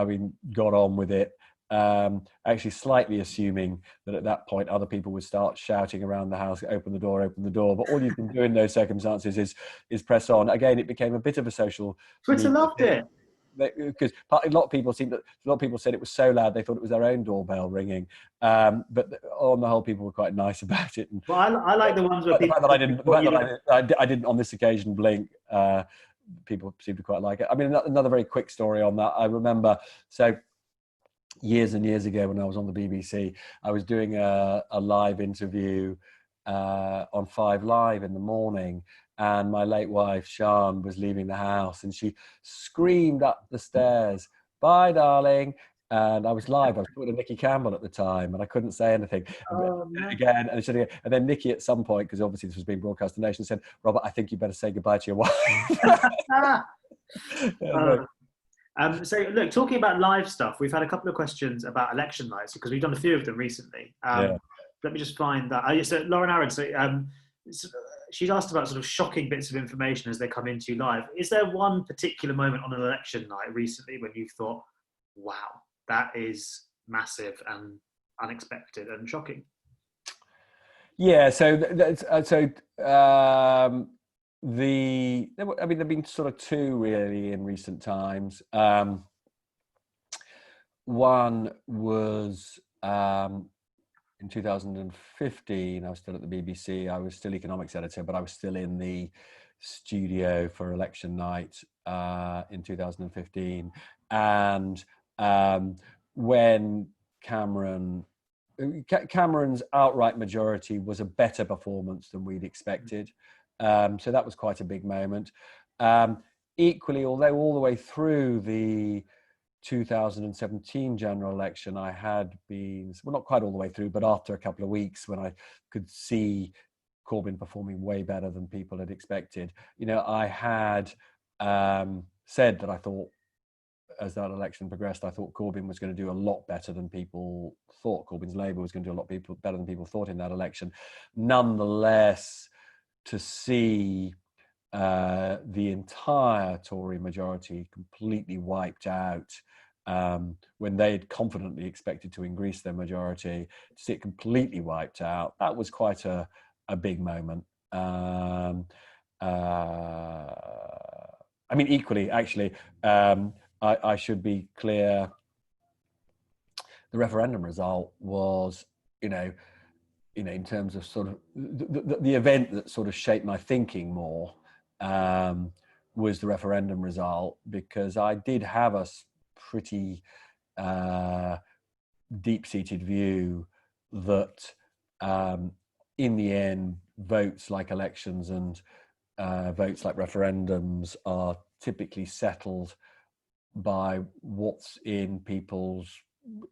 mean, got on with it. Actually slightly assuming that at that point other people would start shouting around the house, open the door. But all you can do in those circumstances is press on. Again, it became a bit of a social... Twitter loved it. Because a lot of people said it was so loud they thought it was their own doorbell ringing, but on the whole people were quite nice about it. And well, I like the ones where people... I didn't on this occasion blink. People seemed to quite like it. I mean, another very quick story on that. I remember, so years and years ago when I was on the BBC, I was doing a live interview on 5 Live in the morning, and my late wife Sian was leaving the house, and she screamed up the stairs, "Bye, darling!" And I was live. I was talking to Nikki Campbell at the time, and I couldn't say anything. Again, and then Nikki at some point, because obviously this was being broadcast to the nation, said, "Robert, I think you better say goodbye to your wife." So look, talking about live stuff, we've had a couple of questions about election nights because we've done a few of them recently. Let me just find that. So Lauren Aaron, she's asked about sort of shocking bits of information as they come into you live. Is there one particular moment on an election night recently when you've thought, wow, that is massive and unexpected and shocking? Yeah, there've been sort of two really in recent times. One was in 2015, I was still at the BBC. I was still economics editor, but I was still in the studio for election night in 2015. And when Cameron's outright majority was a better performance than we'd expected. So that was quite a big moment. Equally, although all the way through the 2017 general election, I had been, well, not quite all the way through, but after a couple of weeks when I could see Corbyn performing way better than people had expected, you know, I had said that I thought as that election progressed, I thought Corbyn was going to do a lot better than people thought. Corbyn's Labour was going to do a lot better than people thought in that election. Nonetheless, to see the entire Tory majority completely wiped out when they had confidently expected to increase their majority, to see it completely wiped out, that was quite a big moment. I mean, equally, actually, I should be clear, the referendum result was, in terms of sort of the event that sort of shaped my thinking more, was the referendum result, because I did have a pretty deep-seated view that in the end, votes like elections and votes like referendums are typically settled by what's in people's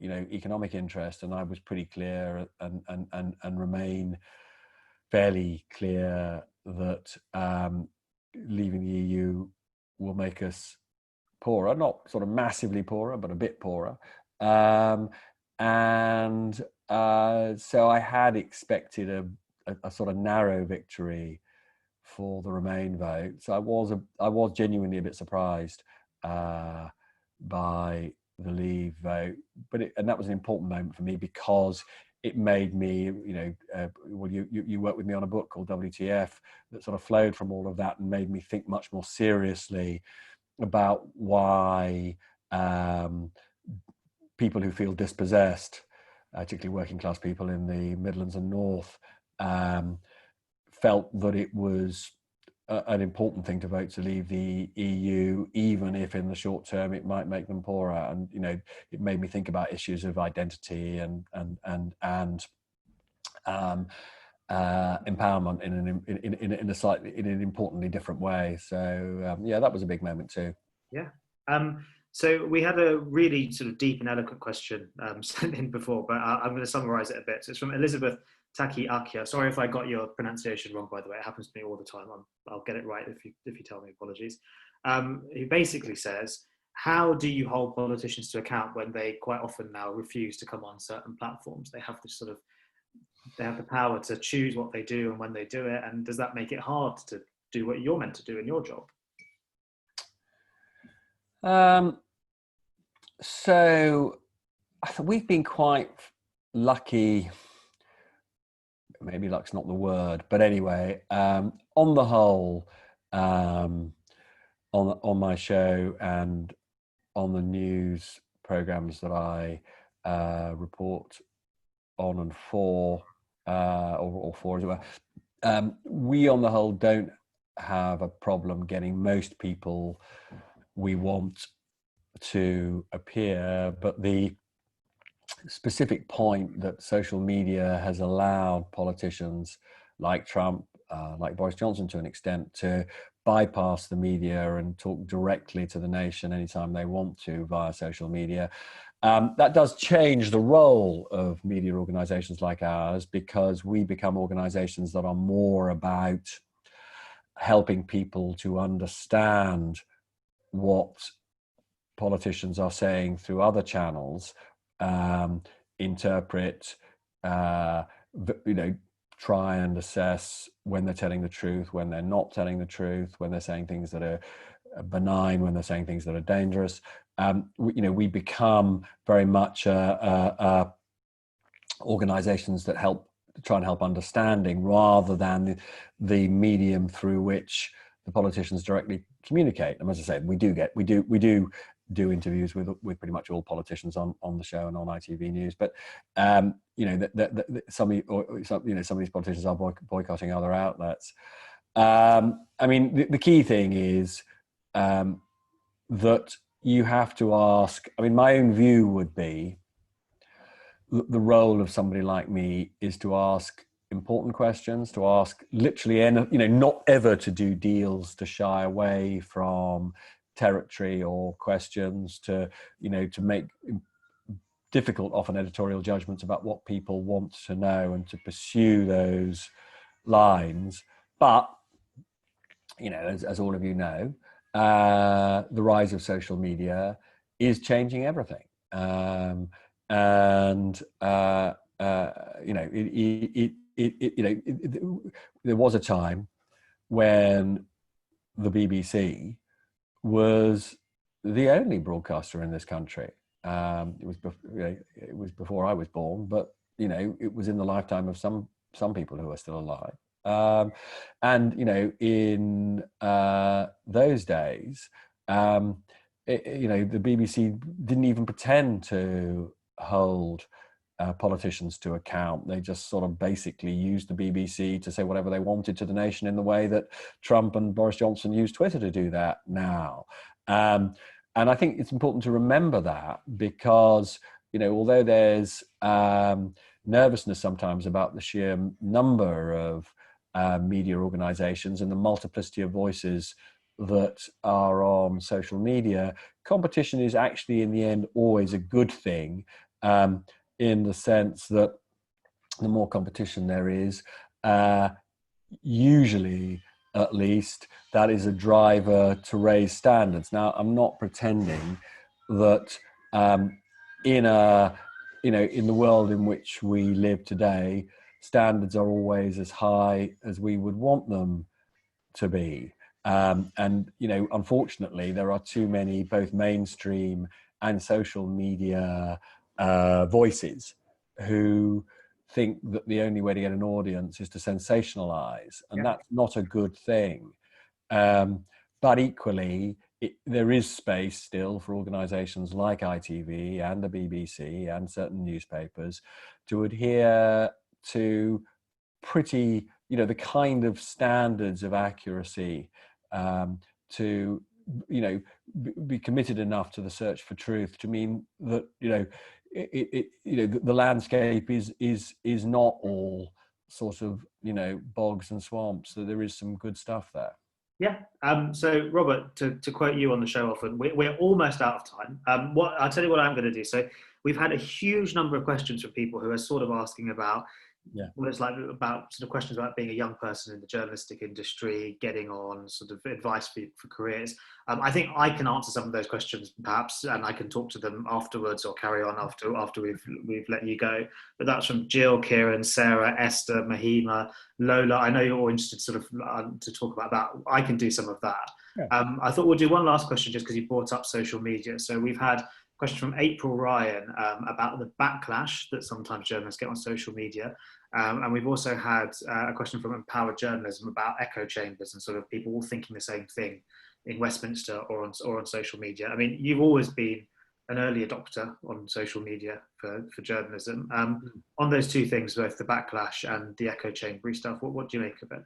economic interest, and I was pretty clear and remain fairly clear that leaving the EU will make us poorer, not sort of massively poorer, but a bit poorer. So I had expected a sort of narrow victory for the Remain vote. So I was genuinely a bit surprised by the Leave vote, and that was an important moment for me, because it made me, you worked with me on a book called WTF that sort of flowed from all of that and made me think much more seriously about why people who feel dispossessed, particularly working class people in the Midlands and North, felt that it was an important thing to vote to leave the EU, even if in the short term it might make them poorer. And it made me think about issues of identity and empowerment in an importantly different way. So that was a big moment too. Yeah. So we had a really sort of deep and eloquent question sent in before, but I'm going to summarise it a bit. So it's from Elizabeth Taki Akia. Sorry if I got your pronunciation wrong, by the way. It happens to me all the time. I'll get it right if you tell me. Apologies. He basically says, how do you hold politicians to account when they quite often now refuse to come on certain platforms? They have the power to choose what they do and when they do it. And does that make it hard to do what you're meant to do in your job? So we've been quite lucky. Maybe luck's not the word, but anyway, on the whole, on my show and on the news programs that I report on and for, or for as well, we on the whole don't have a problem getting most people we want to appear, but the specific point that social media has allowed politicians like Trump, like Boris Johnson to an extent, to bypass the media and talk directly to the nation anytime they want to via social media. That does change the role of media organizations like ours, because we become organizations that are more about helping people to understand what politicians are saying through other channels, interpret, try and assess when they're telling the truth, when they're not telling the truth, when they're saying things that are benign, when they're saying things that are dangerous. We become very much organizations that try and help understanding, rather than the medium through which the politicians directly communicate. And as I said, we do interviews with pretty much all politicians on the show and on ITV News, but some of these politicians are boycotting other outlets. I mean, the key thing is that you have to ask. I mean, my own view would be the role of somebody like me is to ask important questions, to ask literally, not ever to do deals, to shy away from territory or questions, to make difficult, often editorial judgments about what people want to know, and to pursue those lines. But as all of you know, the rise of social media is changing everything. And you know, there was a time when the BBC was the only broadcaster in this country. It was before I was born, but you know, it was in the lifetime of some people who are still alive. And you know, in those days, you know, the BBC didn't even pretend to hold politicians to account. They just sort of basically used the BBC to say whatever they wanted to the nation, in the way that Trump and Boris Johnson use Twitter to do that now. And I think it's important to remember that, because, you know, although there's nervousness sometimes about the sheer number of media organizations and the multiplicity of voices that are on social media, competition is actually in the end always a good thing, in the sense that the more competition there is, usually at least, that is a driver to raise standards. Now, I'm not pretending that in the world in which we live today, standards are always as high as we would want them to be. And, you know, unfortunately, there are too many both mainstream and social media voices who think that the only way to get an audience is to sensationalize, and that's not a good thing. But equally, there is space still for organizations like ITV and the BBC and certain newspapers to adhere to pretty, you know, the kind of standards of accuracy, to, you know, be committed enough to the search for truth to mean that, you know, the landscape is not all sort of, you know, bogs and swamps. So there is some good stuff there. Yeah. So Robert, to quote you on the show often, we're almost out of time. I'll tell you what I'm going to do. So we've had a huge number of questions from people who are sort of asking about what it's like, about sort of questions about being a young person in the journalistic industry, getting on, sort of advice for careers. I think I can answer some of those questions perhaps, and I can talk to them afterwards or carry on after we've let you go. But that's from Jill, Kieran, Sarah, Esther, Mahima, Lola. I know you're all interested sort of to talk about that. I can do some of that. Yeah. I thought we'll do one last question just because you brought up social media. So we've had question from April Ryan about the backlash that sometimes journalists get on social media. And we've also had a question from Empowered Journalism about echo chambers and sort of people all thinking the same thing in Westminster or on social media. I mean, you've always been an early adopter on social media for journalism. On those two things, both the backlash and the echo chamber stuff, what do you make of it?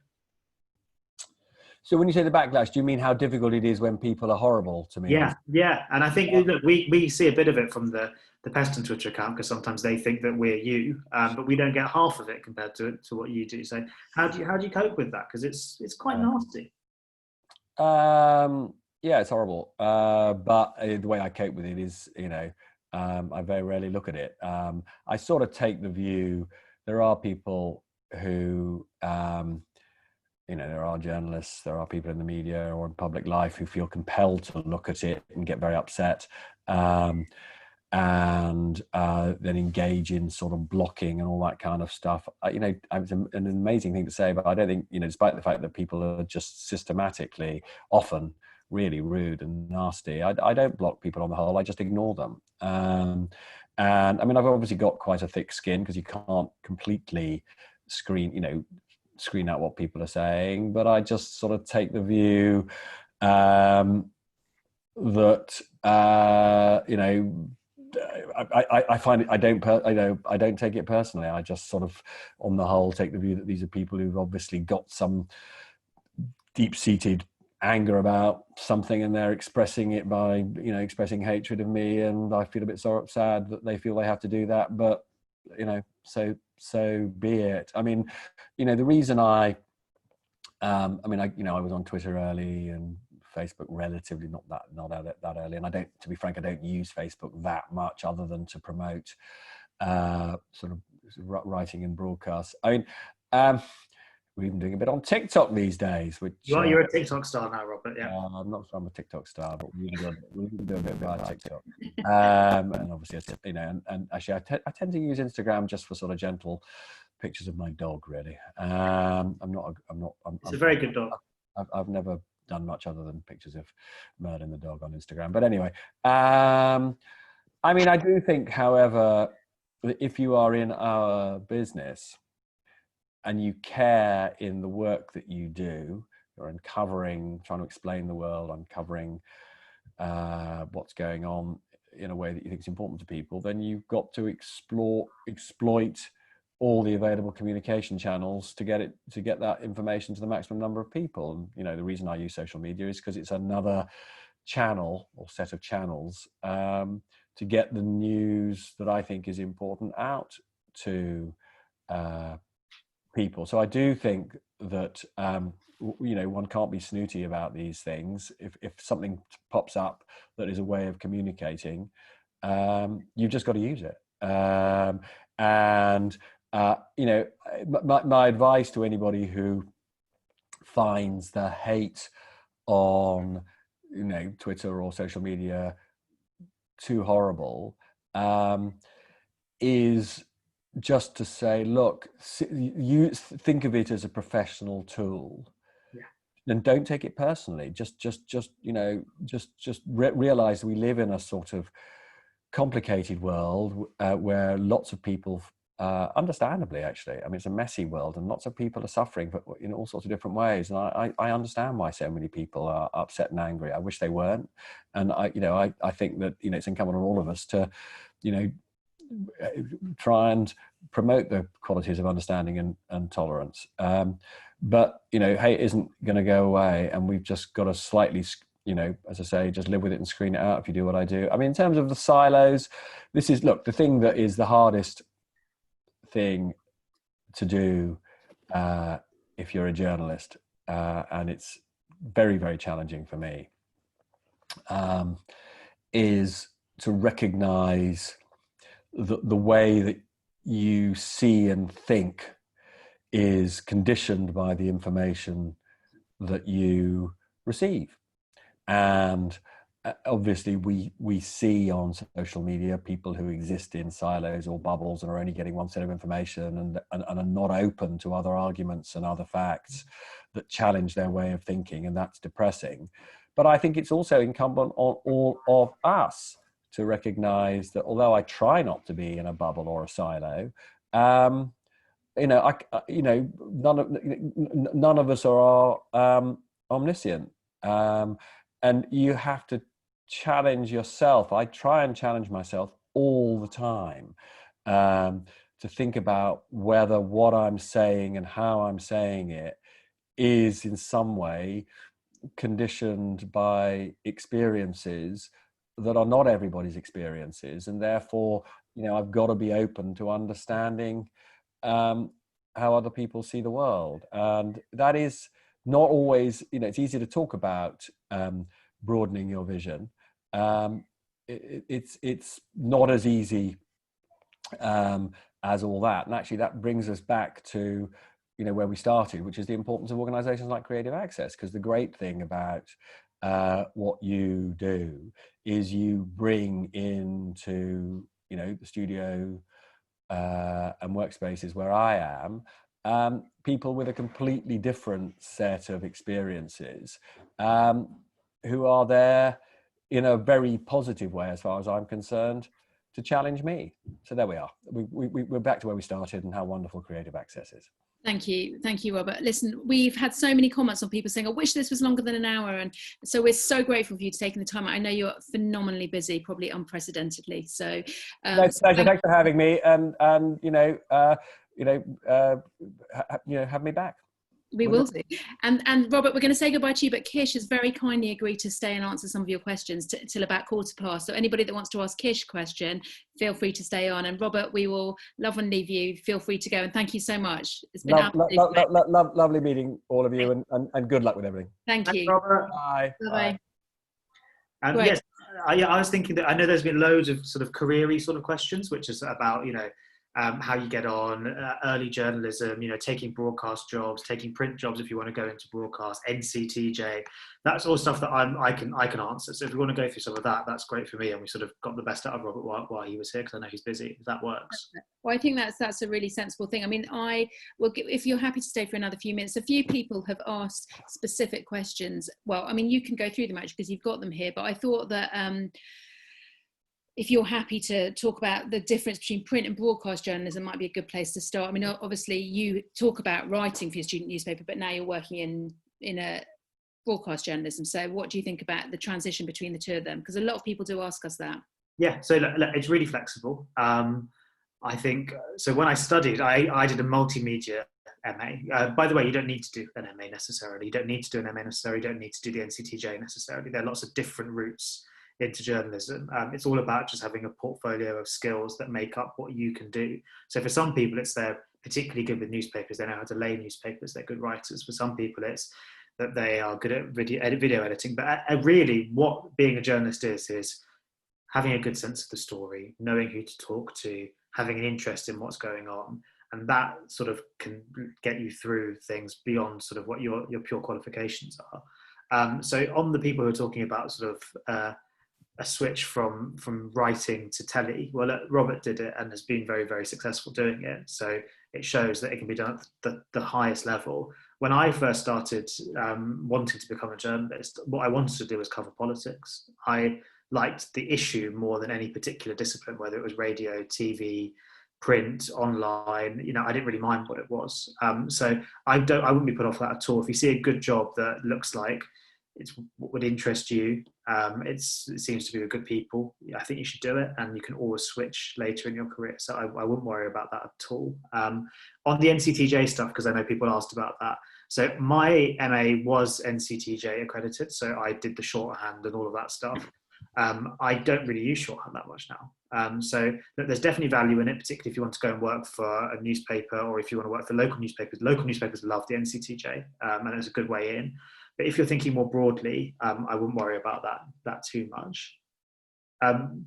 So when you say the backlash, do you mean how difficult it is when people are horrible to me? Yeah. And I think look, we see a bit of it from the Peston Twitter account, because sometimes they think that we're you, but we don't get half of it compared to what you do. So how do you cope with that? Because it's quite nasty. Yeah, it's horrible. But the way I cope with it is, you know, I very rarely look at it. I sort of take the view, there are people who, you know, there are journalists, there are people in the media or in public life who feel compelled to look at it and get very upset, and then engage in sort of blocking and all that kind of stuff. You know, it's an amazing thing to say, but I don't think, you know, despite the fact that people are just systematically often really rude and nasty, I don't block people on the whole, I just ignore them. And I mean, I've obviously got quite a thick skin because you can't completely screen out what people are saying, but I just sort of take the view that you know, I find it, I don't take it personally. I just sort of, on the whole, take the view that these are people who've obviously got some deep-seated anger about something, and they're expressing it by, you know, expressing hatred of me, and I feel a bit sad that they feel they have to do that, but, you know, so be it. I mean, you know, the reason I was on Twitter early and Facebook relatively not that early, and to be frank, I don't use Facebook that much other than to promote sort of writing and broadcasts. I mean, we're even doing a bit on TikTok these days, which you're a TikTok star now, Robert. Yeah, I'm not sure I'm a TikTok star, but we can do a bit via TikTok. And obviously, you know, and actually, I tend to use Instagram just for sort of gentle pictures of my dog. Really, it's a very good dog. I've never done much other than pictures of Merlin the dog on Instagram. But anyway, I mean, I do think, however, that if you are in our business and you care in the work that you do, you're uncovering, trying to explain the world, uncovering what's going on in a way that you think is important to people, then you've got to exploit all the available communication channels to get that information to the maximum number of people. And you know, the reason I use social media is because it's another channel or set of channels to get the news that I think is important out to people. So I do think that you know, one can't be snooty about these things. If something pops up that is a way of communicating, you've just got to use it. You know, my advice to anybody who finds the hate on, you know, Twitter or social media too horrible is just to say, look, you think of it as a professional tool, and don't take it personally. Just you know, just realize we live in a sort of complicated world where lots of people, understandably, actually, I mean, it's a messy world, and lots of people are suffering, but in all sorts of different ways. And I understand why so many people are upset and angry. I wish they weren't. And I think that, you know, it's incumbent on all of us to, you know, try and promote the qualities of understanding and tolerance. But, you know, hate isn't going to go away, and we've just got to slightly, you know, as I say, just live with it and screen it out if you do what I do. I mean, in terms of the silos, this is, look, the thing that is the hardest thing to do if you're a journalist, and it's very, very challenging for me, is to recognize the way that you see and think is conditioned by the information that you receive. And obviously we see on social media people who exist in silos or bubbles and are only getting one set of information and are not open to other arguments and other facts that challenge their way of thinking, and that's depressing. But I think it's also incumbent on all of us to recognize that although I try not to be in a bubble or a silo, you know, none of us are omniscient, and you have to challenge yourself. I try and challenge myself all the time to think about whether what I'm saying and how I'm saying it is in some way conditioned by experiences that are not everybody's experiences, and therefore, you know, I've got to be open to understanding how other people see the world. And that is not always, you know, it's easy to talk about broadening your vision. It's not as easy as all that. And actually that brings us back to, you know, where we started, which is the importance of organizations like Creative Access. Because the great thing about what you do is you bring into, you know, the studio and workspaces where I am, people with a completely different set of experiences who are there in a very positive way, as far as I'm concerned, to challenge me. So there we are. We're back to where we started and how wonderful Creative Access is. Thank you, Robert. Listen, we've had so many comments on people saying, I wish this was longer than an hour. And so we're so grateful for you taking the time. I know you're phenomenally busy, probably unprecedentedly. So, pleasure. Thanks for having me. And have me back. We will do. And Robert, we're going to say goodbye to you, but Kish has very kindly agreed to stay and answer some of your questions till about 15:15. So anybody that wants to ask Kish a question, feel free to stay on. And Robert, we will love and leave you. Feel free to go. And thank you so much. It's been lovely meeting all of you, and good luck with everything. Thank you. Thanks, Robert. Bye. Bye. Yes, I was thinking that I know there's been loads of sort of career-y sort of questions, which is about, you know, how you get on, early journalism, you know, taking broadcast jobs, taking print jobs if you want to go into broadcast, NCTJ, that's all stuff that I can answer. So if you want to go through some of that, that's great for me. And we sort of got the best out of Robert while he was here, because I know he's busy. If that works. Well, I think that's a really sensible thing. I mean, if you're happy to stay for another few minutes, a few people have asked specific questions. Well, I mean, you can go through them actually because you've got them here, but I thought that if you're happy to talk about the difference between print and broadcast journalism, might be a good place to start. I mean, obviously you talk about writing for your student newspaper, but now you're working in a broadcast journalism. So what do you think about the transition between the two of them? Because a lot of people do ask us that. Yeah, so look, it's really flexible. I think, so when I studied, I did a multimedia MA. By the way, you don't need to do an MA necessarily. You don't need to do an MA necessarily. You don't need to do the NCTJ necessarily. There are lots of different routes into journalism. It's all about just having a portfolio of skills that make up what you can do. So for some people, it's they're particularly good with newspapers. They know how to lay newspapers. They're good writers. For some people, it's that they are good at video editing. But really, what being a journalist is having a good sense of the story, knowing who to talk to, having an interest in what's going on. And that sort of can get you through things beyond sort of what your pure qualifications are. So on the people who are talking about sort of a switch from writing to telly, well, Robert did it and has been very, very successful doing it. So it shows that it can be done at the highest level. When I first started wanting to become a journalist, what I wanted to do was cover politics. I liked the issue more than any particular discipline, whether it was radio, TV, print, online. You know, I didn't really mind what it was. So I wouldn't be put off that at all. If you see a good job that looks like it's what would interest you, it seems to be with good people, I think you should do it, and you can always switch later in your career. So I wouldn't worry about that at all. On the NCTJ stuff, because I know people asked about that. So my MA was NCTJ accredited, so I did the shorthand and all of that stuff. I don't really use shorthand that much now. So there's definitely value in it, particularly if you want to go and work for a newspaper, or if you want to work for local newspapers. Local newspapers love the NCTJ, and it's a good way in. But if you're thinking more broadly, I wouldn't worry about that too much.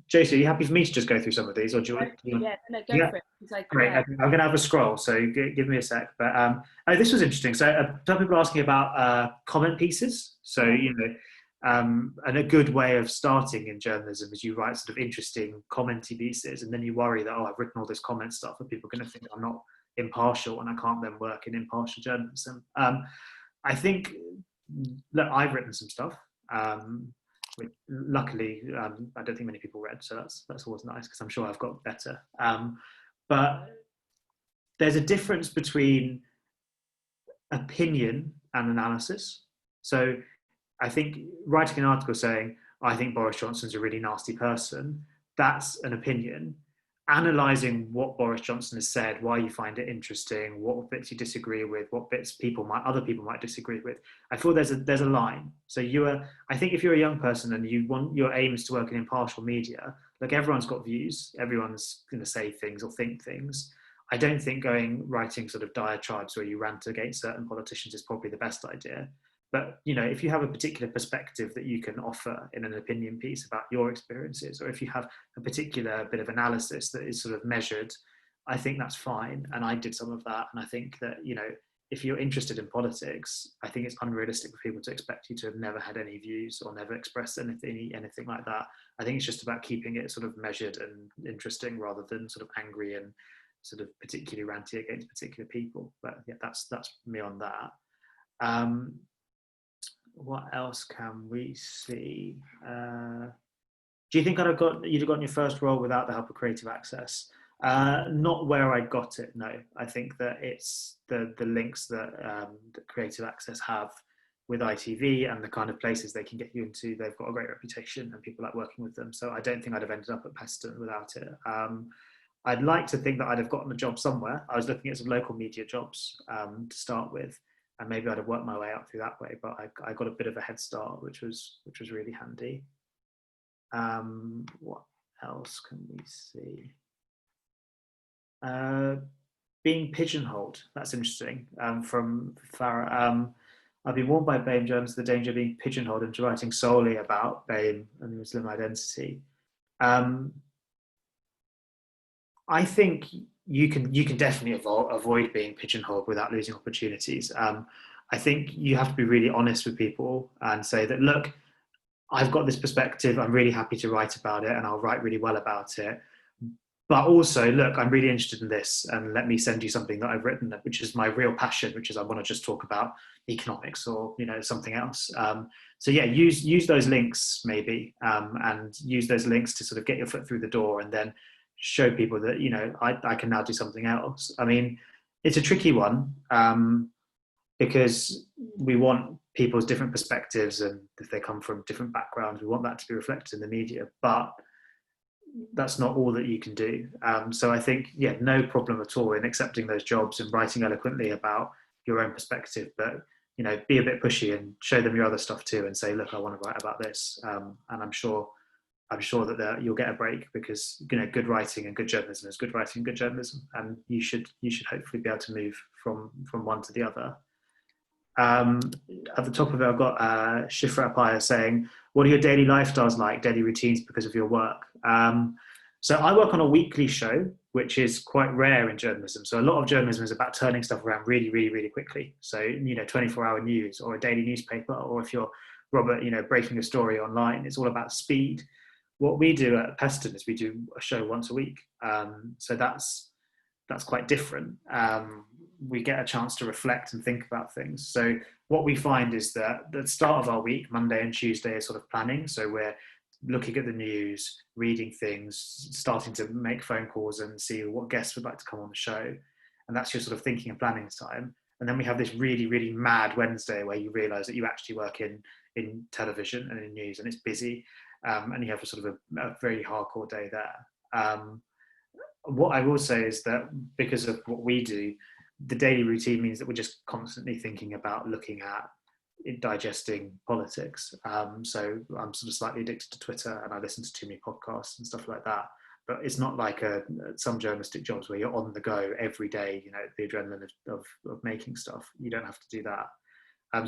Josie, are you happy for me to just go through some of these, or do you want? Yeah, no, go for it. Great. I'm going to have a scroll, so give me a sec. But this was interesting. So some people are asking about comment pieces. So you know. And a good way of starting in journalism is you write sort of interesting commenty pieces, and then you worry that, I've written all this comment stuff, and people are going to think I'm not impartial, and I can't then work in impartial journalism. I think that I've written some stuff, which luckily I don't think many people read, so that's always nice, because I'm sure I've got better. But there's a difference between opinion and analysis. So I think writing an article saying, I think Boris Johnson's a really nasty person, that's an opinion. Analysing what Boris Johnson has said, why you find it interesting, what bits you disagree with, what bits other people might disagree with. I feel there's a line. So I think if you're a young person and you want your aim is to work in impartial media, like everyone's got views, everyone's going to say things or think things. I don't think writing sort of diatribes where you rant against certain politicians is probably the best idea. But, you know, if you have a particular perspective that you can offer in an opinion piece about your experiences, or if you have a particular bit of analysis that is sort of measured, I think that's fine. And I did some of that. And I think that, you know, if you're interested in politics, I think it's unrealistic for people to expect you to have never had any views or never expressed anything like that. I think it's just about keeping it sort of measured and interesting, rather than sort of angry and sort of particularly ranty against particular people. But yeah, that's me on that. What else can we see? Do you think you'd have gotten your first role without the help of Creative Access? Not where I got it, no. I think that it's the links that Creative Access have with ITV and the kind of places they can get you into. They've got a great reputation and people like working with them. So I don't think I'd have ended up at Peston without it. I'd like to think that I'd have gotten a job somewhere. I was looking at some local media jobs to start with. And maybe I'd have worked my way up through that way, but I got a bit of a head start, which was really handy. What else can we see? Being pigeonholed, that's interesting. From Farah, I've been warned by BAME journalists the danger of being pigeonholed into writing solely about BAME and Muslim identity. I think you can definitely avoid being pigeonholed without losing opportunities. I think you have to be really honest with people and say that, look, I've got this perspective, I'm really happy to write about it and I'll write really well about it. But also, look, I'm really interested in this and let me send you something that I've written, which is my real passion, which is I want to just talk about economics or, something else. So yeah, use those links maybe, and use those links to sort of get your foot through the door and then show people that, I can now do something else. I mean, it's a tricky one, because we want people's different perspectives, and if they come from different backgrounds, we want that to be reflected in the media, but that's not all that you can do. So I think, no problem at all in accepting those jobs and writing eloquently about your own perspective, but, be a bit pushy and show them your other stuff too and say, look, I want to write about this. And I'm sure that you'll get a break, because, good writing and good journalism is good writing and good journalism. And you should hopefully be able to move from one to the other. At the top of it, I've got Shifra Apaya saying, what are your daily lifestyles like, daily routines because of your work? So I work on a weekly show, which is quite rare in journalism. So a lot of journalism is about turning stuff around really, really, really quickly. So, 24-hour news or a daily newspaper, or if you're Robert, breaking a story online, it's all about speed. What we do at Peston is we do a show once a week. So that's quite different. We get a chance to reflect and think about things. So what we find is that the start of our week, Monday and Tuesday, is sort of planning. So we're looking at the news, reading things, starting to make phone calls and see what guests would like to come on the show. And that's your sort of thinking and planning time. And then we have this really, really mad Wednesday where you realise that you actually work in television and in news, and it's busy. And you have a sort of a very hardcore day there. What I will say is that because of what we do, the daily routine means that we're just constantly thinking about looking at digesting politics. So I'm sort of slightly addicted to Twitter, and I listen to too many podcasts and stuff like that. But it's not like some journalistic jobs where you're on the go every day, the adrenaline of making stuff. You don't have to do that.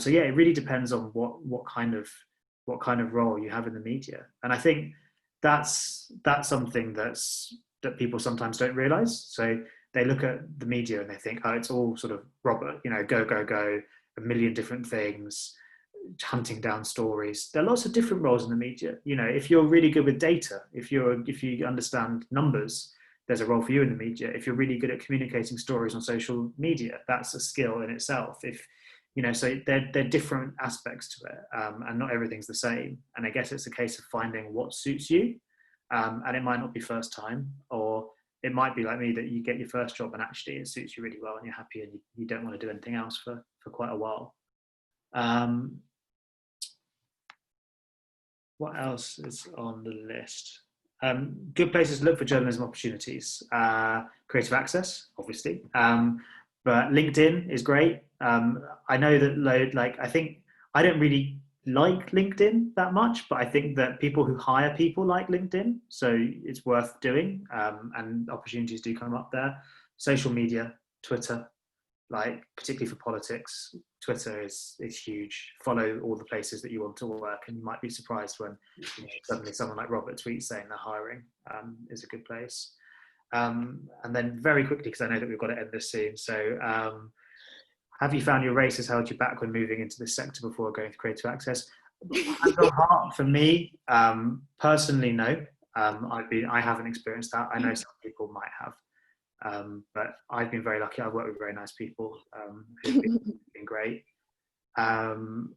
So yeah, it really depends on what kind of role you have in the media. And I think that's something that people sometimes don't realise. So they look at the media and they think, oh, it's all sort of Robert, go, a million different things, hunting down stories. There are lots of different roles in the media. If you're really good with data, if you understand numbers, there's a role for you in the media. If you're really good at communicating stories on social media, that's a skill in itself. So they're different aspects to it, and not everything's the same. And I guess it's a case of finding what suits you. And it might not be first time, or it might be like me that you get your first job and actually it suits you really well and you're happy and you don't want to do anything else for quite a while. What else is on the list? Good places to look for journalism opportunities. Creative Access, obviously. But LinkedIn is great. I know that I think I don't really like LinkedIn that much, but I think that people who hire people like LinkedIn, so it's worth doing, and opportunities do come up there. Social media, Twitter, particularly for politics, Twitter is huge. Follow all the places that you want to work, and you might be surprised when suddenly someone like Robert tweets saying they're hiring. Is a good place. And then very quickly, because I know that we've got to end this soon, so have you found your race has held you back when moving into this sector before going to Creative Access? For me, personally, no. I haven't experienced that. I know some people might have, but I've been very lucky. I've worked with very nice people who've been great. And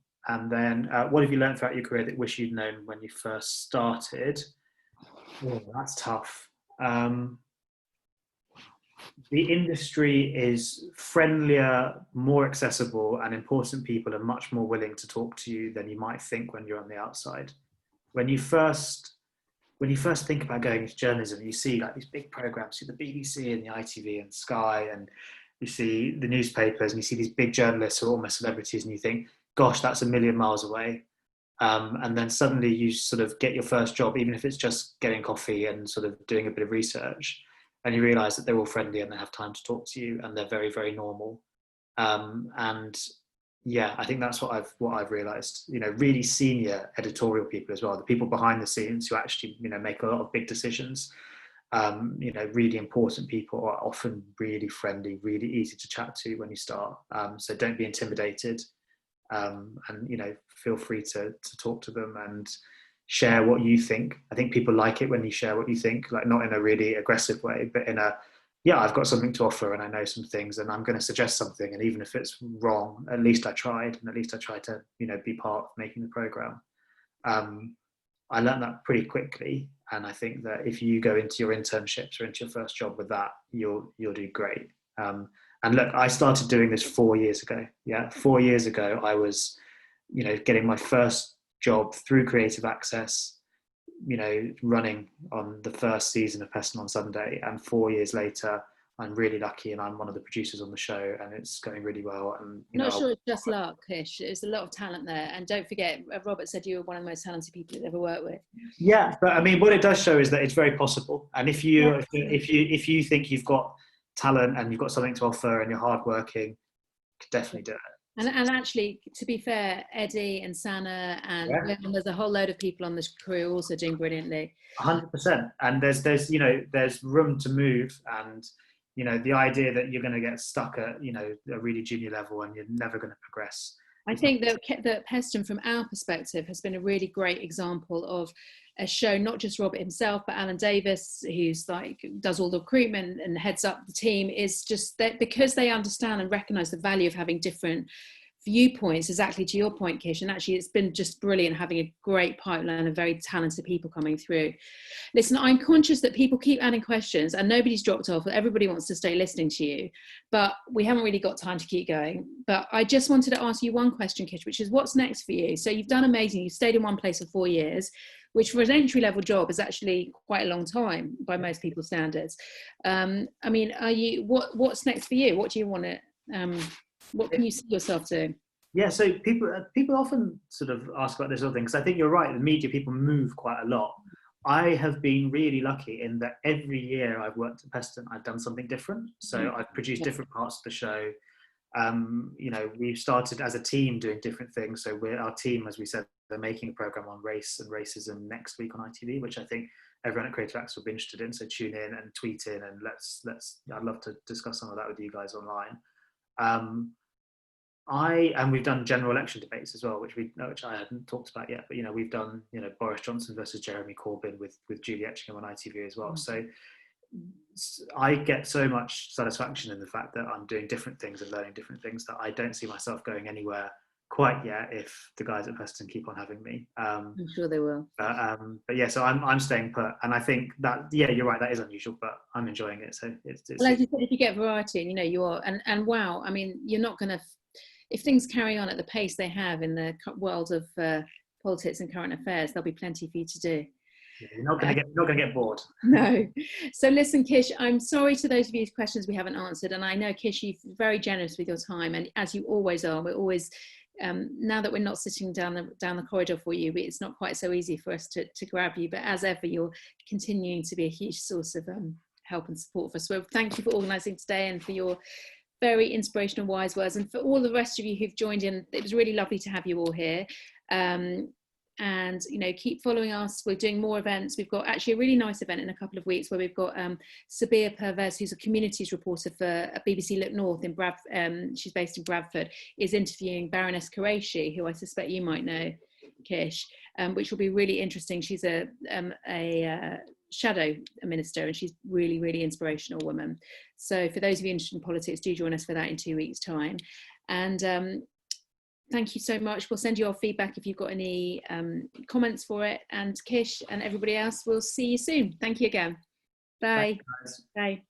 then, what have you learned throughout your career that you wish you'd known when you first started? Oh, that's tough. The industry is friendlier, more accessible, and important people are much more willing to talk to you than you might think when you're on the outside. When you first think about going into journalism, you see these big programs, you see the BBC and the ITV and Sky, and you see the newspapers, and you see these big journalists who are almost celebrities, and you think, gosh, that's a million miles away. And then suddenly you sort of get your first job, even if it's just getting coffee and sort of doing a bit of research, and you realise that they're all friendly and they have time to talk to you and they're very, very normal. And yeah, I think that's what I've realised. Really senior editorial people as well, the people behind the scenes who actually make a lot of big decisions. You know, really important people are often really friendly, really easy to chat to when you start. So don't be intimidated, and you know, feel free to talk to them and share what you think. I think people like it when you share what you think, like not in a really aggressive way, but in a, yeah, I've got something to offer and I know some things and I'm going to suggest something, and even if it's wrong, at least I tried, and at least I tried to, you know, be part of making the program. I learned that pretty quickly, and I think that if you go into your internships or into your first job with that, you'll do great. And look, I started doing this 4 years ago. Yeah, 4 years ago, I was, you know, getting my first job through Creative Access, you know, running on the first season of Peston on Sunday, and 4 years later, I'm really lucky and I'm one of the producers on the show and it's going really well. And Not sure it's just luck, Kish. There's a lot of talent there, and don't forget, Robert said you were one of the most talented people he's ever worked with. Yeah, but I mean, what it does show is that it's very possible. And if you if you think you've got talent and you've got something to offer and you're hardworking, you could definitely do it. And actually, to be fair, Eddie and Sana and there's a whole load of people on this crew also doing brilliantly. 100%. And there's you know, there's room to move, and you know, the idea that you're going to get stuck at, you know, a really junior level and you're never going to progress. I think that Peston, from our perspective, has been a really great example of a show, not just Robert himself, but Alan Davis, who's like does all the recruitment and heads up the team, is just that because they understand and recognise the value of having different viewpoints, exactly to your point, Kish, and actually it's been just brilliant having a great pipeline of very talented people coming through. Listen, I'm conscious that people keep adding questions and nobody's dropped off, everybody wants to stay listening to you, but we haven't really got time to keep going. But I just wanted to ask you one question, Kish, which is what's next for you? So you've done amazing, you've stayed in one place for 4 years, which for an entry-level job is actually quite a long time by most people's standards. I mean, what's next for you? What do you want to what can you see yourself doing? Yeah, so people often sort of ask about this other thing, because I think you're right, the media people move quite a lot. I have been really lucky in that every year I've worked at Peston, I've done something different. So I've produced different parts of the show. You know, we've started as a team doing different things. So our team, as we said, they're making a program on race and racism next week on ITV, which I think everyone at Creative Access will be interested in. So tune in and tweet in, and I'd love to discuss some of that with you guys online. And we've done general election debates as well, which I hadn't talked about yet. But you know, we've done, you know, Boris Johnson versus Jeremy Corbyn with Julie Etchingham on ITV as well. So I get so much satisfaction in the fact that I'm doing different things and learning different things that I don't see myself going anywhere quite yet if the guys at Peston keep on having me. I'm sure they will. But yeah, so I'm staying put, and I think that, yeah, you're right, that is unusual, but I'm enjoying it. So it's well, as you said, if you get variety, and you know, you are, and wow, I mean, you're not going to, if things carry on at the pace they have in the world of politics and current affairs, there'll be plenty for you to do. Yeah, you're not going to get bored. No. So listen, Kish, I'm sorry to those of you whose questions we haven't answered, and I know, Kish, you're very generous with your time, and as you always are, we're always now that we're not sitting down the corridor for you, it's not quite so easy for us to grab you, but as ever, you're continuing to be a huge source of help and support for us. So thank you for organising today and for your very inspirational, wise words, and for all the rest of you who've joined in. It was really lovely to have you all here. And you know, keep following us. We're doing more events. We've got actually a really nice event in a couple of weeks where we've got Sabir Pervez, who's a communities reporter for BBC Look North in she's based in Bradford, is interviewing Baroness Qureshi, who I suspect you might know, Kish, which will be really interesting. She's a shadow minister, and she's really, really inspirational woman. So for those of you interested in politics, do join us for that in 2 weeks' time. And thank you so much. We'll send you our feedback if you've got any comments for it. And Kish and everybody else, we'll see you soon. Thank you again. Bye. Thanks, guys. Bye.